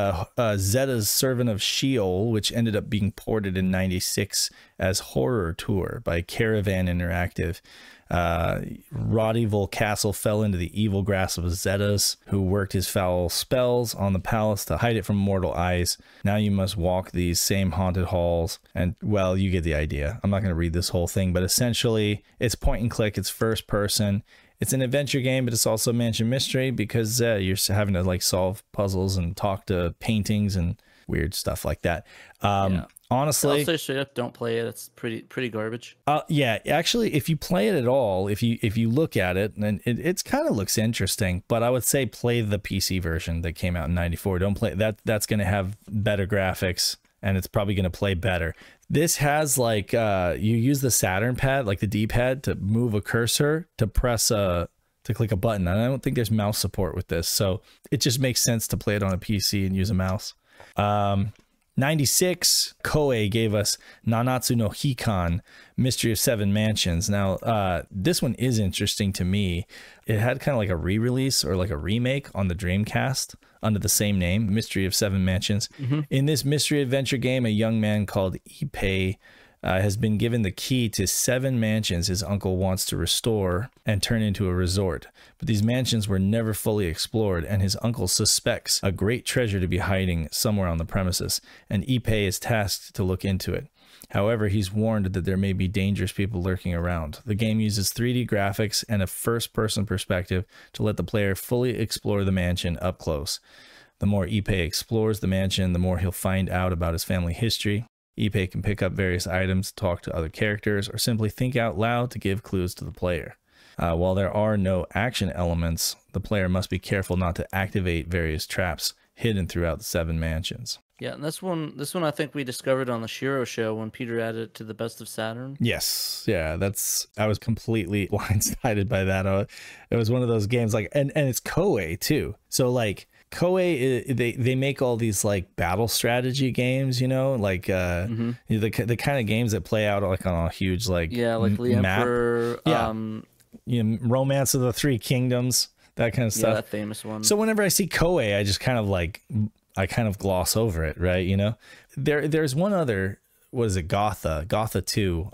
Zeta's Servant of Sheol, which ended up being ported in 96 as Horror Tour by Caravan Interactive. Roddy Volcastle fell into the evil grasp of Zetas, who worked his foul spells on the palace to hide it from mortal eyes. Now you must walk these same haunted halls, and well, you get the idea. I'm not going to read this whole thing, but essentially it's point and click, it's first person. It's an adventure game, but it's also Mansion Mystery because you're having to like solve puzzles and talk to paintings and weird stuff like that. Yeah. Honestly, I'll say straight up, don't play it. It's pretty garbage. Yeah, actually, if you play it at all, if you look at it, and it kind of looks interesting, but I would say play the PC version that came out in 94. Don't play that. That's going to have better graphics, and it's probably going to play better. This has like you use the Saturn pad, like the D-pad, to move a cursor to press to click a button. And I don't think there's mouse support with this, so it just makes sense to play it on a PC and use a mouse. 96, Koei gave us Nanatsu no Hikan, Mystery of Seven Mansions. Now, this one is interesting to me. It had kind of like a re-release or like a remake on the Dreamcast under the same name, Mystery of Seven Mansions. In this mystery adventure game, a young man called Ippei has been given the key to 7 mansions his uncle wants to restore and turn into a resort. But these mansions were never fully explored, and his uncle suspects a great treasure to be hiding somewhere on the premises, and Ippei is tasked to look into it. However, he's warned that there may be dangerous people lurking around. The game uses 3D graphics and a first-person perspective to let the player fully explore the mansion up close. The more Ippei explores the mansion, the more he'll find out about his family history. Ippei can pick up various items, talk to other characters, or simply think out loud to give clues to the player. While there are no action elements, the player must be careful not to activate various traps hidden throughout the 7 mansions. Yeah, and this one I think we discovered on the SHIRO show when Peter added it to the Best of Saturn. Yes, yeah, I was completely blindsided by that. It was one of those games like, and it's Koei too. So like, Koei, they make all these like battle strategy games, you know, like the kind of games that play out like on a huge like like the map. Emperor, you know, Romance of the Three Kingdoms, that kind of stuff. Yeah, that famous one. So whenever I see Koei, I just kind of gloss over it, right? You know, there's one other, what is it, Gotha 2,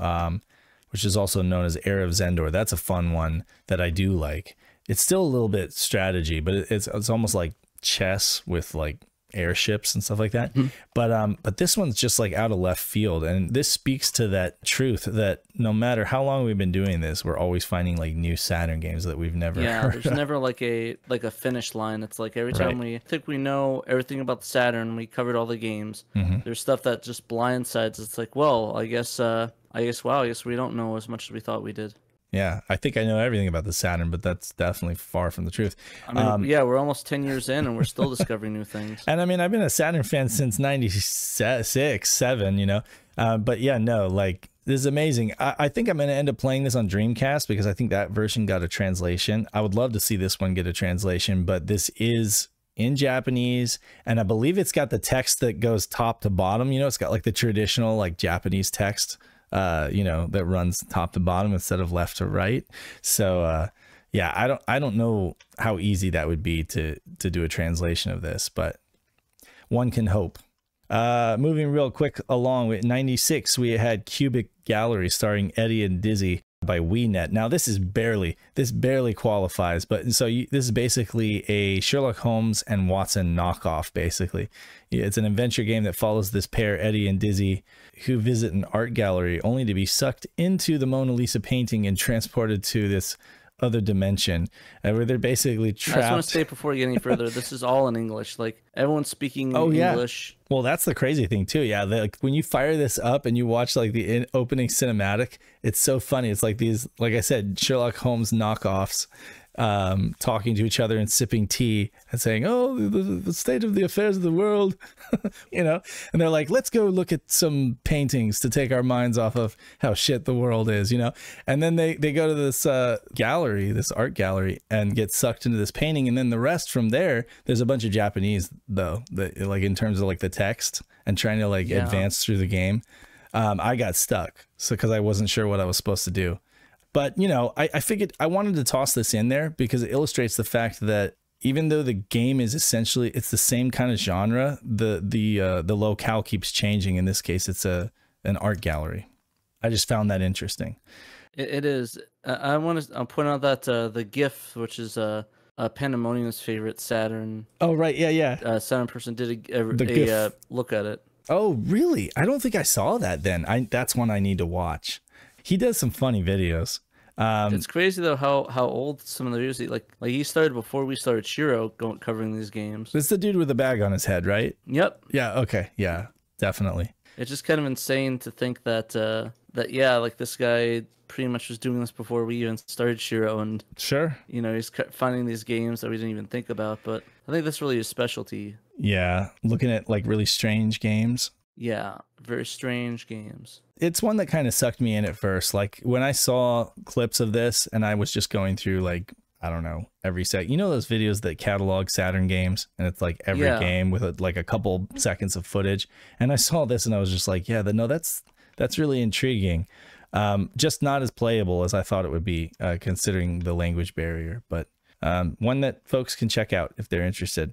which is also known as Heir of Zendor. That's a fun one that I do like. It's still a little bit strategy, but it's almost like chess with like airships and stuff like that. But this one's just like out of left field, and this speaks to that truth that no matter how long we've been doing this, we're always finding like new Saturn games that we've never heard there's of. never like a finish line. It's like every time we think we know everything about the Saturn, we covered all the games, there's stuff that just blindsides. It's like, well, I guess we don't know as much as we thought we did. Yeah, I think I know everything about the Saturn, but that's definitely far from the truth. I mean, yeah, we're almost 10 years in, and we're still discovering new things. And I mean, I've been a Saturn fan since 96, 7, you know. But yeah, no, like, this is amazing. I think I'm going to end up playing this on Dreamcast because I think that version got a translation. I would love to see this one get a translation, but this is in Japanese, and I believe it's got the text that goes top to bottom. You know, it's got like the traditional like Japanese text, you know, that runs top to bottom instead of left to right. So yeah, I don't know how easy that would be to do a translation of this, but one can hope. Moving real quick along with 96, we had Cubic Gallery starring Eddie and Disy by WeNet. Now this barely qualifies, but so this is basically a Sherlock Holmes and Watson knockoff. Basically, it's an adventure game that follows this pair, Eddie and Disy, who visit an art gallery only to be sucked into the Mona Lisa painting and transported to this other dimension where they're basically trapped. I just want to say before we get any further, this is all in English. Like everyone's speaking English. Well, that's the crazy thing too. Yeah, like when you fire this up and you watch like the opening cinematic, it's so funny. It's like these, like I said, Sherlock Holmes knockoffs talking to each other and sipping tea and saying, oh, the state of the affairs of the world, you know, and they're like, let's go look at some paintings to take our minds off of how shit the world is, you know. And then they go to this gallery, this art gallery, and get sucked into this painting. And then the rest from there's a bunch of Japanese though, that like in terms of like the text and trying to like advance through the game. I got stuck because I wasn't sure what I was supposed to do. But, you know, I figured I wanted to toss this in there because it illustrates the fact that even though the game is essentially, it's the same kind of genre, the locale keeps changing. In this case, it's an art gallery. I just found that interesting. It is. I'll point out that the GIF, which is Pandemonium's favorite Saturn. Oh, right. Yeah. Saturn person did a look at it. Oh, really? I don't think I saw that then. That's one I need to watch. He does some funny videos. It's crazy though how old some of the videos like he started before we started SHIRO covering these games. It's the dude with the bag on his head, right? Yep. Yeah. Okay. Yeah. Definitely. It's just kind of insane to think that yeah, like this guy pretty much was doing this before we even started SHIRO, and sure, you know, he's finding these games that we didn't even think about. But I think that's really his specialty. Yeah, looking at like really strange games. Yeah, very strange games. It's one that kind of sucked me in at first. Like when I saw clips of this and I was just going through like, I don't know, every sec. You know those videos that catalog Saturn games and it's like every game with like a couple seconds of footage. And I saw this and I was just like, yeah, no, that's really intriguing. Just not as playable as I thought it would be, considering the language barrier, but one that folks can check out if they're interested.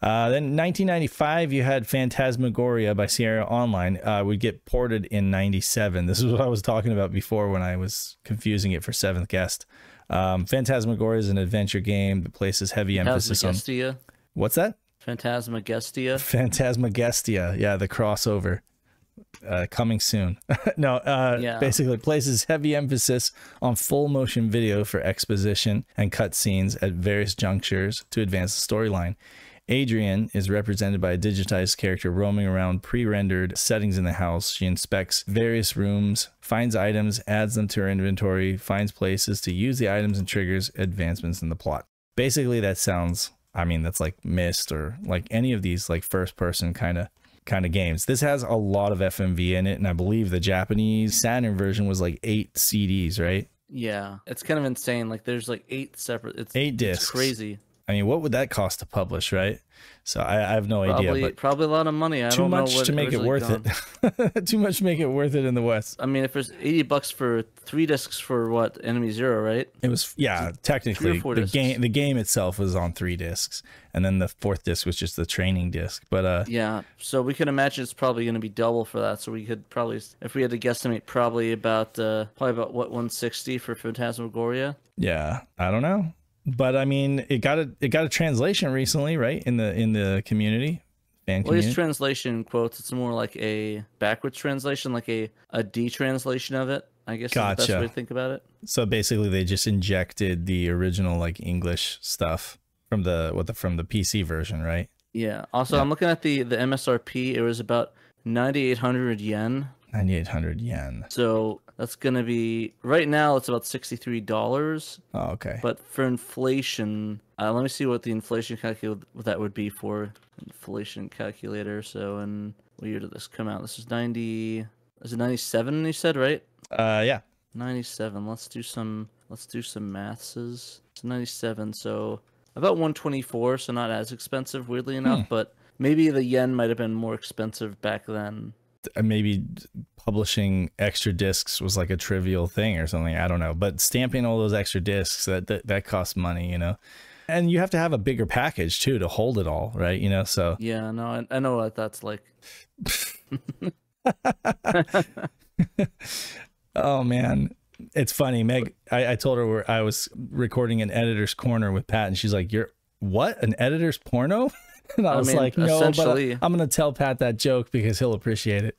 Then 1995, you had Phantasmagoria by Sierra Online. Would get ported in 97. This is what I was talking about before when I was confusing it for Seventh Guest. Phantasmagoria is an adventure game that places heavy emphasis on... What's that? Phantasmagestia. Phantasmagestia. Yeah, the crossover. Coming soon. No, basically places heavy emphasis on full motion video for exposition and cutscenes at various junctures to advance the storyline. Adrian is represented by a digitized character roaming around pre-rendered settings in the house. She inspects various rooms, finds items, adds them to her inventory, finds places to use the items, and triggers advancements in the plot. Basically, that sounds, I mean, that's like Myst or like any of these like first-person kind of games. This has a lot of FMV in it, and I believe the Japanese Saturn version was like 8 CDs, right? Yeah, it's kind of insane. Like there's like 8 separate. 8 discs. It's crazy. I mean, what would that cost to publish, right? So I have no idea. But probably a lot of money. I don't know what to make it worth it. Too much to make it worth it in the West. I mean, if there's $80 for 3 discs for what, Enemy Zero, right? It was, yeah, technically the game itself was on 3 discs, and then the 4th disc was just the training disc. But yeah, so we can imagine it's probably going to be double for that. So we could probably, if we had to guesstimate, probably about what, 160 for Phantasmagoria. Yeah, I don't know. But I mean, it got a translation recently, right? In the community, fan community. Well, his translation quotes, it's more like a backwards translation, like a detranslation of it, I guess. Gotcha. Is the best way to think about it. So basically, they just injected the original like English stuff from the PC version, right? Yeah. Also, I'm looking at the MSRP. It was about 9,800 yen 9,800 yen. So that's gonna be right now. It's about $63. Oh, okay. But for inflation, let me see what the inflation calculator that would be for inflation calculator. So, in what year did this come out? This is 90. Is it 97? You said, right? Yeah. 97. Let's do some maths. It's 97. So about 124. So not as expensive, weirdly enough. But maybe the yen might have been more expensive back then. Maybe publishing extra discs was like a trivial thing or something. I don't know. But stamping all those extra discs, that costs money, you know. And you have to have a bigger package too to hold it all, right? You know, so yeah, no, I know what that's like. Oh man, it's funny, Meg. I told her I was recording an editor's corner with Pat, and she's like, "You're what? An editor's porno?" And I was like, "No, but I'm gonna tell Pat that joke because he'll appreciate it."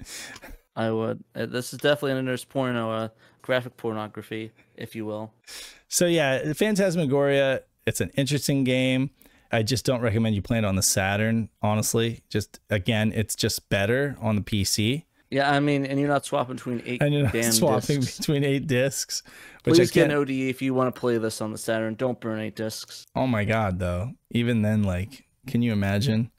I would. This is definitely an editor's porno, graphic pornography, if you will. So yeah, Phantasmagoria. It's an interesting game. I just don't recommend you play it on the Saturn, honestly. Just again, it's just better on the PC. Yeah, I mean, and you're not swapping between 8 and you're not damn swapping discs. between 8 discs. Please get an ODE if you want to play this on the Saturn. Don't burn 8 discs. Oh my god, though. Even then, like, can you imagine?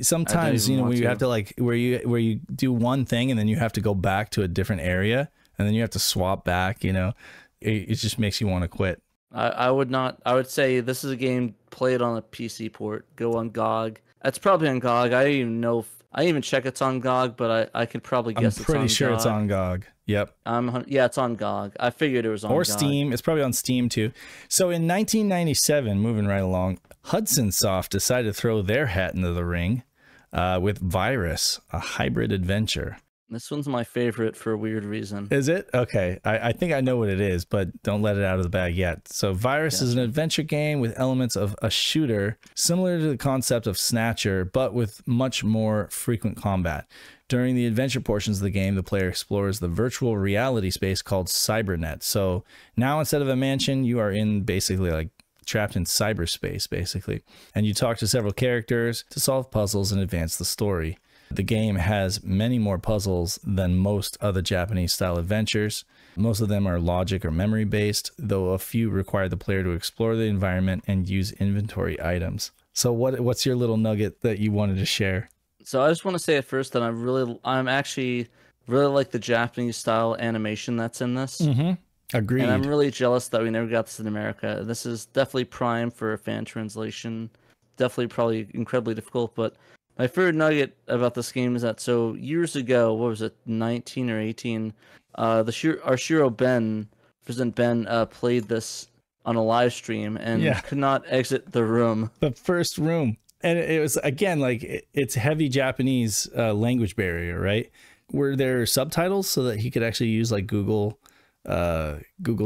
Sometimes, you know, where you have to like where you do one thing and then you have to go back to a different area and then you have to swap back. You know, it just makes you want to quit. I would not. I would say this is a game. Play it on a PC port. Go on GOG. It's probably on GOG. I don't even know. I didn't even check it's on GOG, but I could probably guess it's on GOG. I'm pretty sure it's on GOG. Yep. Yeah, it's on GOG. I figured it was on GOG. Or Steam. It's probably on Steam too. So in 1997, moving right along, Hudson Soft decided to throw their hat into the ring with Virus, a hybrid adventure. This one's my favorite for a weird reason. Is it? Okay. I think I know what it is, but don't let it out of the bag yet. So Virus is an adventure game with elements of a shooter, similar to the concept of Snatcher, but with much more frequent combat. During the adventure portions of the game, the player explores the virtual reality space called Cybernet. So now instead of a mansion, you are in basically like trapped in cyberspace, basically. And you talk to several characters to solve puzzles and advance the story. The game has many more puzzles than most other Japanese style adventures. Most of them are logic or memory based, though a few require the player to explore the environment and use inventory items. So what's your little nugget that you wanted to share? So I just want to say at first that I'm actually really like the Japanese style animation that's in this. Agreed. And I'm really jealous that we never got this in America. This is definitely prime for a fan translation. Definitely probably incredibly difficult, but my favorite nugget about this game is that so years ago, what was it, 19 or 18, our SHIRO Ben, President Ben, played this on a live stream and could not exit the room. The first room. And it was, again, like it's heavy Japanese language barrier, right? Were there subtitles so that he could actually use like Google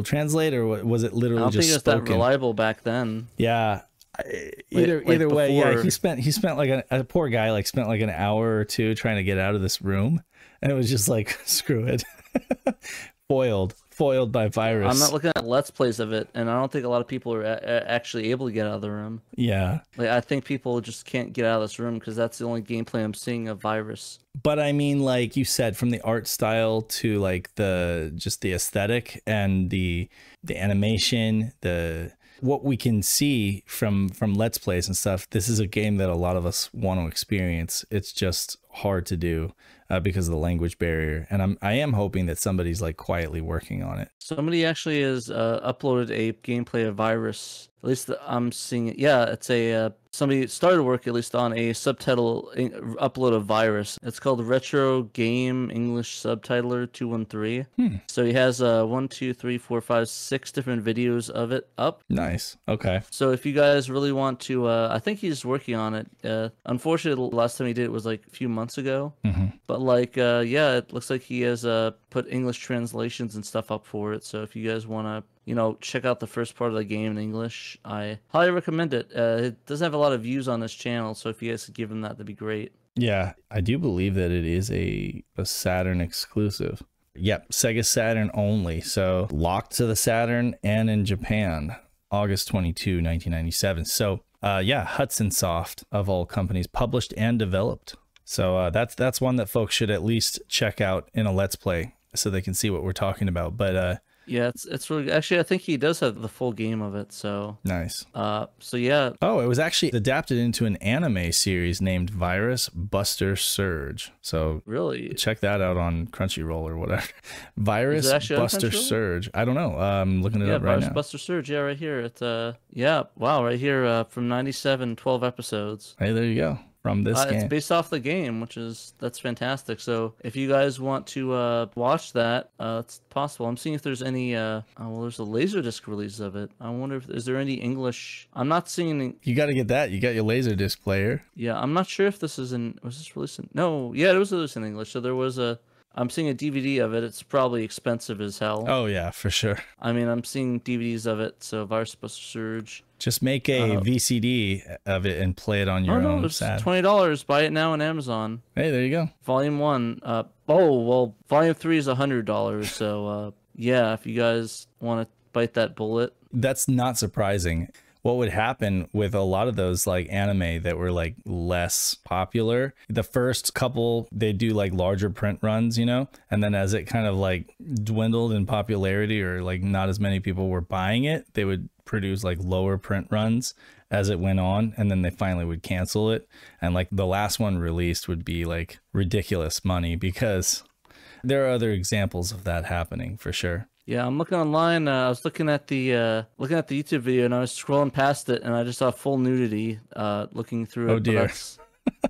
Translate, or was it literally just I don't think it was spoken? that reliable back then. Yeah. Either way, yeah, he spent like a poor guy like spent like an hour or two trying to get out of this room, and it was just like screw it. foiled by Virus. I'm not looking at Let's Plays of it, and I don't think a lot of people are actually able to get out of the room. Yeah, like I think people just can't get out of this room because that's the only gameplay I'm seeing of Virus. But I mean, like you said, from the art style to like the aesthetic and the animation, what we can see from Let's Plays and stuff, this is a game that a lot of us want to experience. It's just hard to do because of the language barrier, and I am hoping that somebody's like quietly working on it. Somebody actually has uploaded a gameplay of Virus. At least I'm seeing it. Yeah, it's a somebody started work at least on a subtitle upload of Virus. It's called Retro Game English Subtitler 213. So he has 1, 2, 3, 4, 5, 6 different videos of it up. Nice. Okay. So if you guys really want to, I think he's working on it. Unfortunately, the last time he did it was like a few months ago. But like, yeah, it looks like he has put English translations and stuff up for it. So if you guys want to, you know, check out the first part of the game in English, I highly recommend it. It doesn't have a lot of views on this channel, so if you guys could give him that, that'd be great. Yeah, I do believe that it is a Saturn exclusive. Yep, Sega Saturn only. So locked to the Saturn and in Japan, August 22, 1997. So yeah, Hudson Soft, of all companies, published and developed So that's one that folks should at least check out in a Let's Play so they can see what we're talking about. But yeah, it's really actually I think he does have the full game of it. So nice. So yeah. Oh, it was actually adapted into an anime series named Virus Buster Surge. So really, check that out on Crunchyroll or whatever. Virus Buster Surge. I don't know. I'm looking it up right now. Virus Buster Surge. Yeah, right here. It's yeah. Wow, right here from 97, 12 episodes. Hey, there you go. From this game. It's based off the game, that's fantastic. So if you guys want to watch that, it's possible. I'm seeing if there's any. Well, there's a Laserdisc release of it. I wonder if is there any English. I'm not seeing. Any... You got to get that. You got your Laserdisc player. Yeah, I'm not sure if this is in. Was this released in? No, yeah, it was released in English. So there was a. I'm seeing a DVD of it. It's probably expensive as hell. Oh yeah, for sure. I mean, I'm seeing DVDs of it. So Virus Buster Surge. Just make a VCD of it and play it on your own. It's $20. Buy it now on Amazon. Hey, there you go. Volume 1. Oh well, Volume 3 is $100. So yeah, if you guys want to bite that bullet. That's not surprising. What would happen with a lot of those like anime that were like less popular, the first couple they do like larger print runs, you know, and then as it kind of like dwindled in popularity or like not as many people were buying it, they would produce like lower print runs as it went on, and then they finally would cancel it, and like the last one released would be like ridiculous money because there are other examples of that happening for sure. Yeah, I'm looking online. I was looking at the YouTube video, and I was scrolling past it, and I just saw full nudity. Looking through it. Oh dear.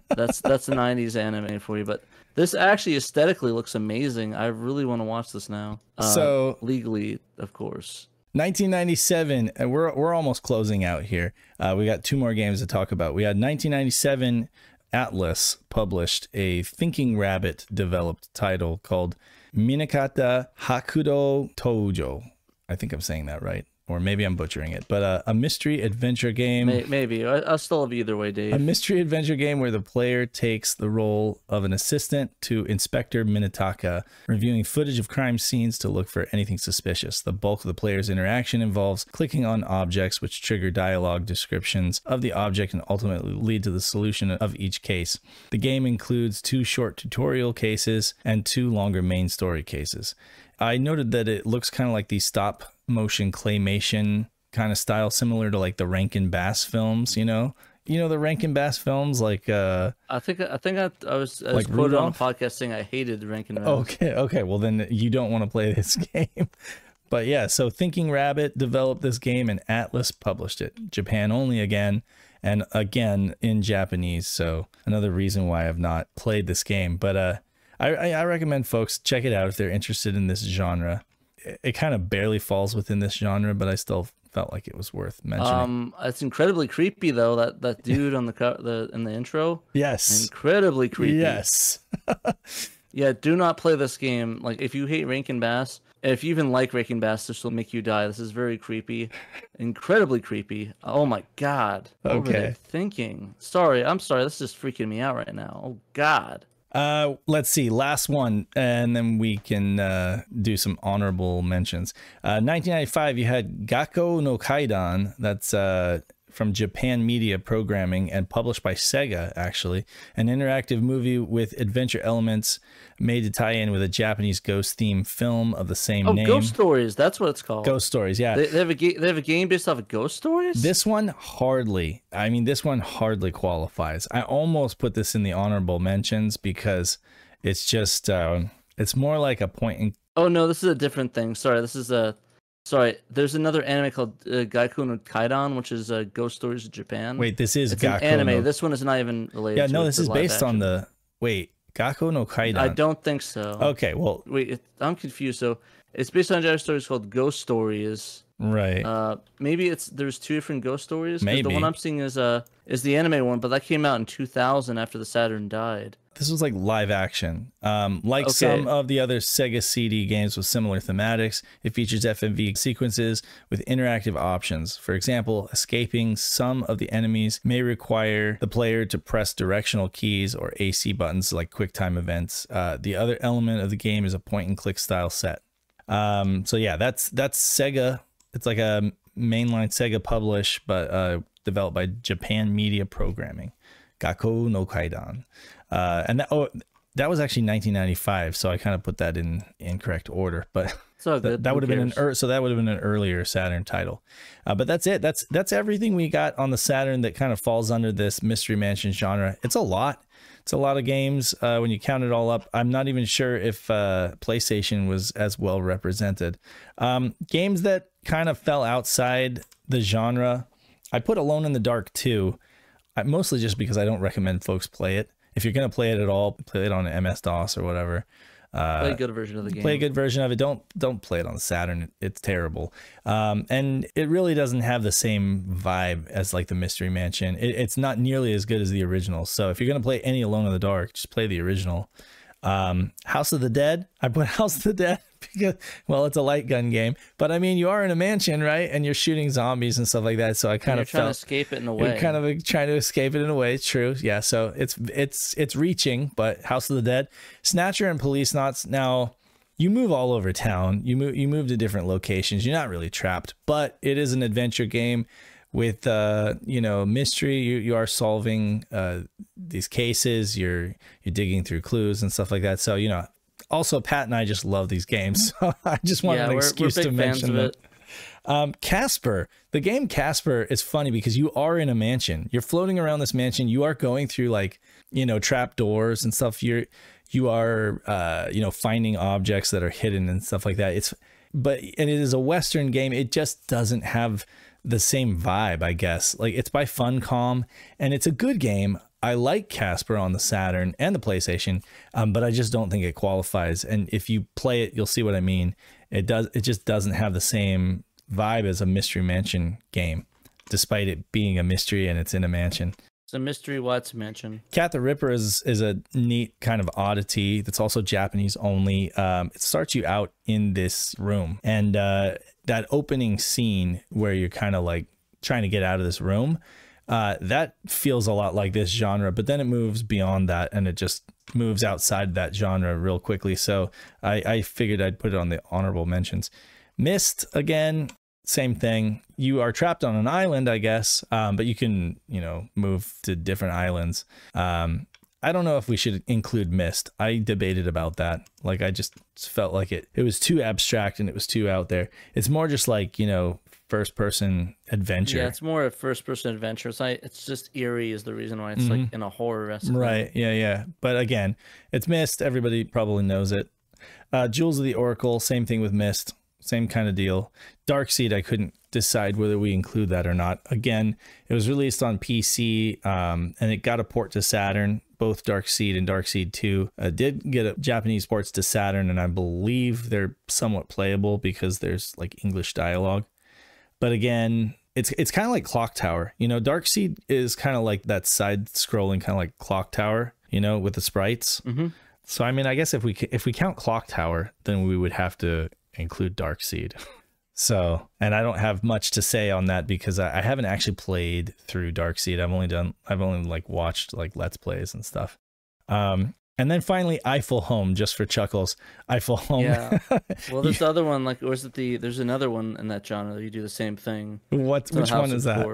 That's the '90s anime for you. But this actually aesthetically looks amazing. I really want to watch this now. So legally, of course. 1997, and we're almost closing out here. We got 2 more games to talk about. We had 1997. Atlus published a Thinking Rabbit developed title called Minakata Hakudou Toujou. I think I'm saying that right. Or maybe I'm butchering it, but a mystery adventure game. Maybe. I'll still have either way, Dave. A mystery adventure game where the player takes the role of an assistant to Inspector Minakata, reviewing footage of crime scenes to look for anything suspicious. The bulk of the player's interaction involves clicking on objects which trigger dialogue descriptions of the object and ultimately lead to the solution of each case. The game includes 2 short tutorial cases and 2 longer main story cases. I noted that it looks kind of like the stop motion claymation kind of style, similar to like the Rankin Bass films, you know the Rankin Bass films, like I think I was like quoted on a podcast saying I hated Rankin Bass. Okay, well then you don't want to play this game. But yeah, so Thinking Rabbit developed this game and Atlus published it. Japan only again, and again in Japanese, so another reason why I've not played this game. But I recommend folks check it out if they're interested in this genre. It kind of barely falls within this genre, but I still felt like it was worth mentioning. It's incredibly creepy though. That dude on in the intro. Yes. Incredibly creepy. Yes. Yeah. Do not play this game. Like if you hate Rankin Bass, if you even like Rankin Bass, this will make you die. This is very creepy, incredibly creepy. Oh my god. What were they thinking? I'm sorry. This is just freaking me out right now. Oh god. Let's see, last one, and then we can do some honorable mentions. 1995, you had Gakkou no Kaidan. That's from Japan Media Programming and published by SEGA, actually. An interactive movie with adventure elements made to tie in with a Japanese ghost theme film of the same name. Ghost Stories, that's what it's called. Ghost Stories, yeah. They have a game based off of Ghost Stories? This one hardly qualifies. I almost put this in the honorable mentions because it's just, it's more like a point in... Oh no, this is a different thing. Sorry, there's another anime called Gakkou no Kaidan, which is Ghost Stories of Japan. Wait, this is Gakkou an anime. This one is not even related to it. Yeah, no, this is based on the... Wait, Gakkou no Kaidan. I don't think so. Okay, well... Wait, I'm confused. So, it's based on Japanese stories called Ghost Stories. Right. Maybe there's 2 different Ghost Stories. Maybe. The one I'm seeing is the anime one, but that came out in 2000 after the Saturn died. This was like live action. Some of the other Sega CD games with similar thematics, it features FMV sequences with interactive options. For example, escaping some of the enemies may require the player to press directional keys or AC buttons like QuickTime events. The other element of the game is a point-and-click style set. So yeah, that's Sega. It's like a mainline Sega publish, but developed by Japan Media Programming. Gakkou no Kaidan. And that was actually 1995, so I kind of put that in incorrect order, but so that would have been an earlier Saturn title. But that's it. That's everything we got on the Saturn that kind of falls under this Mystery Mansion genre. It's a lot. It's a lot of games when you count it all up. I'm not even sure if PlayStation was as well represented. Games that kind of fell outside the genre. I put Alone in the Dark 2, mostly just because I don't recommend folks play it. If you're going to play it at all, play it on MS-DOS or whatever. Play a good version of the game. Play a good version of it. Don't play it on the Saturn. It's terrible. And it really doesn't have the same vibe as like the Mystery Mansion. It's not nearly as good as the original. So if you're going to play any Alone in the Dark, just play the original. House of the Dead. I put House of the Dead because, well, it's a light gun game, but I mean, you are in a mansion, right? And you're shooting zombies and stuff like that. So I kind of trying to escape it in a way. You're kind of trying to escape it in a way. It's true. Yeah. So it's reaching, but House of the Dead, Snatcher and Police Knots. Now you move all over town. You move to different locations. You're not really trapped, but it is an adventure game with mystery. You are solving these cases, you're digging through clues and stuff like that. So also Pat and I just love these games, so I just wanted an excuse to mention it. Casper, the game Casper is funny because you are in a mansion, you're floating around this mansion, you are going through like trap doors and stuff, you are finding objects that are hidden and stuff like that. And it is a Western game. It just doesn't have the same vibe, I guess. Like, it's by Funcom and it's a good game. I like Casper on the Saturn and the PlayStation, but I just don't think it qualifies. And if you play it, you'll see what I mean. It just doesn't have the same vibe as a Mystery Mansion game, despite it being a mystery and it's in a mansion. It's a mystery. What's mansion? Cat the Ripper is a neat kind of oddity that's also Japanese only. It starts you out in this room, and that opening scene where you're kind of like trying to get out of this room, that feels a lot like this genre, but then it moves beyond that and it just moves outside that genre real quickly. So I figured I'd put it on the honorable mentions. Myst, again, same thing. You are trapped on an island, I guess, but you can, move to different islands. I don't know if we should include Myst. I debated about that. Like, I just felt like it was too abstract and it was too out there. It's more just like, first person adventure. Yeah, it's more a first person adventure. It's just eerie is the reason why it's like in a horror recipe. Right. Yeah. But again, it's Myst. Everybody probably knows it. Jewels of the Oracle, same thing with Myst. Same kind of deal. Darkseid, I couldn't decide whether we include that or not. Again, it was released on PC and it got a port to Saturn. Both Darkseid and Darkseid 2 did get a Japanese ports to Saturn, and I believe they're somewhat playable because there's like English dialogue. But again, it's kind of like Clock Tower. Darkseid is kind of like that side-scrolling kind of like Clock Tower, with the sprites. So I mean, I guess if we count Clock Tower, then we would have to include Darkseid. So, and I don't have much to say on that because I haven't actually played through Darkseid. I've only like watched like Let's Plays and stuff. And then finally Eiffel Home, just for chuckles. Eiffel Home. Yeah. Well, there's the other one, there's another one in that genre. You do the same thing. Which one is that?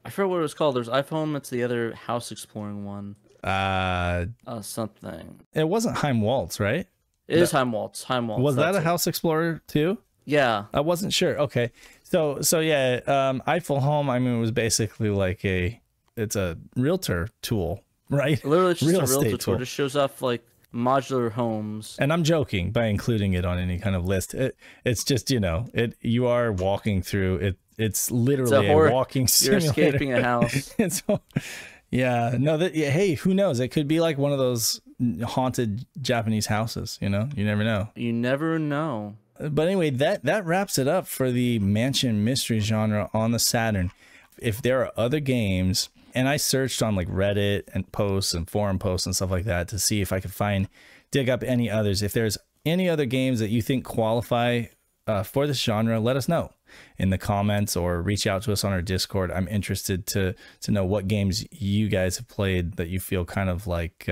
I forgot what it was called. There's Eiffel Home. It's the other house exploring one. Something. It wasn't Heim Waltz, right? It is Heim Waltz. Was that a house explorer too? Yeah. I wasn't sure. Okay. So yeah, Eiffel Home, I mean, it was basically like it's a realtor tool, right? Literally just a realtor tool. It just shows off like modular homes. And I'm joking by including it on any kind of list. It's just, you are walking through it. It's literally a walking simulator. You're escaping a house. Hey, who knows? It could be like one of those haunted Japanese houses, you never know. You never know. But anyway, that wraps it up for the mansion mystery genre on the Saturn. If there are other games, and I searched on like Reddit and posts and forum posts and stuff like that to see if I could dig up any others. If there's any other games that you think qualify for this genre, let us know in the comments or reach out to us on our Discord. I'm interested to know what games you guys have played that you feel kind of like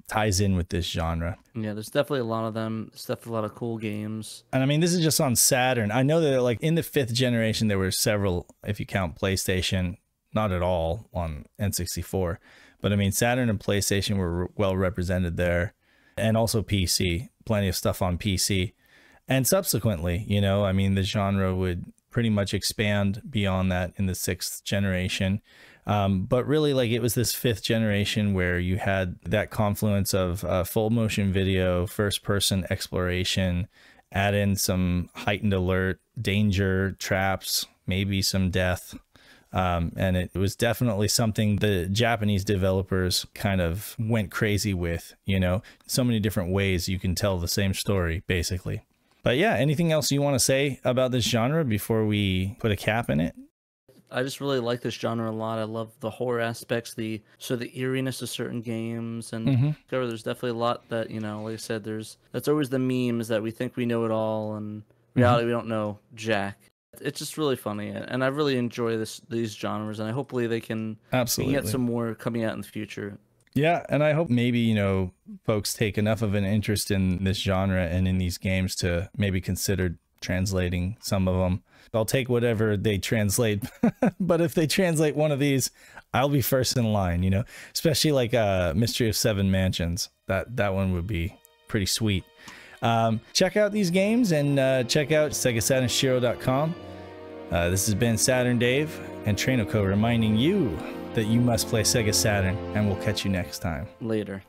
ties in with this genre. Yeah, there's definitely a lot of them. There's definitely a lot of cool games. And I mean, this is just on Saturn. I know that like in the 5th generation, there were several, if you count PlayStation, not at all on N64. But I mean, Saturn and PlayStation were well represented there, and also PC, plenty of stuff on PC. And subsequently, you know, I mean, the genre would pretty much expand beyond that in the 6th generation. But really, like, it was this 5th generation where you had that confluence of full motion video, first person exploration, add in some heightened alert, danger, traps, maybe some death. And it was definitely something the Japanese developers kind of went crazy with, you know, so many different ways you can tell the same story, basically. But yeah, anything else you want to say about this genre before we put a cap in it? I just really like this genre a lot. I love the horror aspects, the eeriness of certain games, and there's definitely a lot that, you know, like I said, that's always the memes that we think we know it all, and in reality we don't know jack. It's just really funny, and I really enjoy these genres, and I hopefully they can get some more coming out in the future. Yeah, and I hope maybe, you know, folks take enough of an interest in this genre and in these games to maybe consider translating some of them. I'll take whatever they translate, but if they translate one of these, I'll be first in line, you know, especially like Mystery of Seven Mansions. That one would be pretty sweet. Check out these games and check out SEGASaturnShiro.com. This has been Saturn Dave and Trainoco reminding you that you must play Sega Saturn, and we'll catch you next time. Later.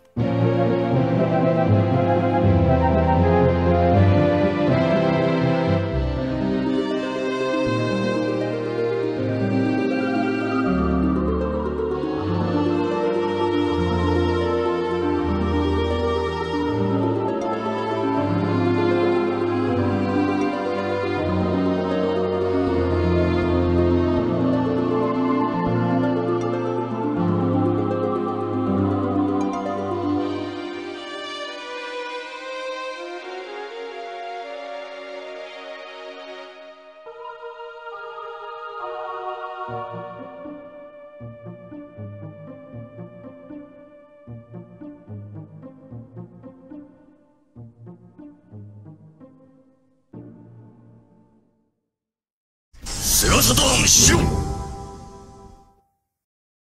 SEGA Saturn SHIRO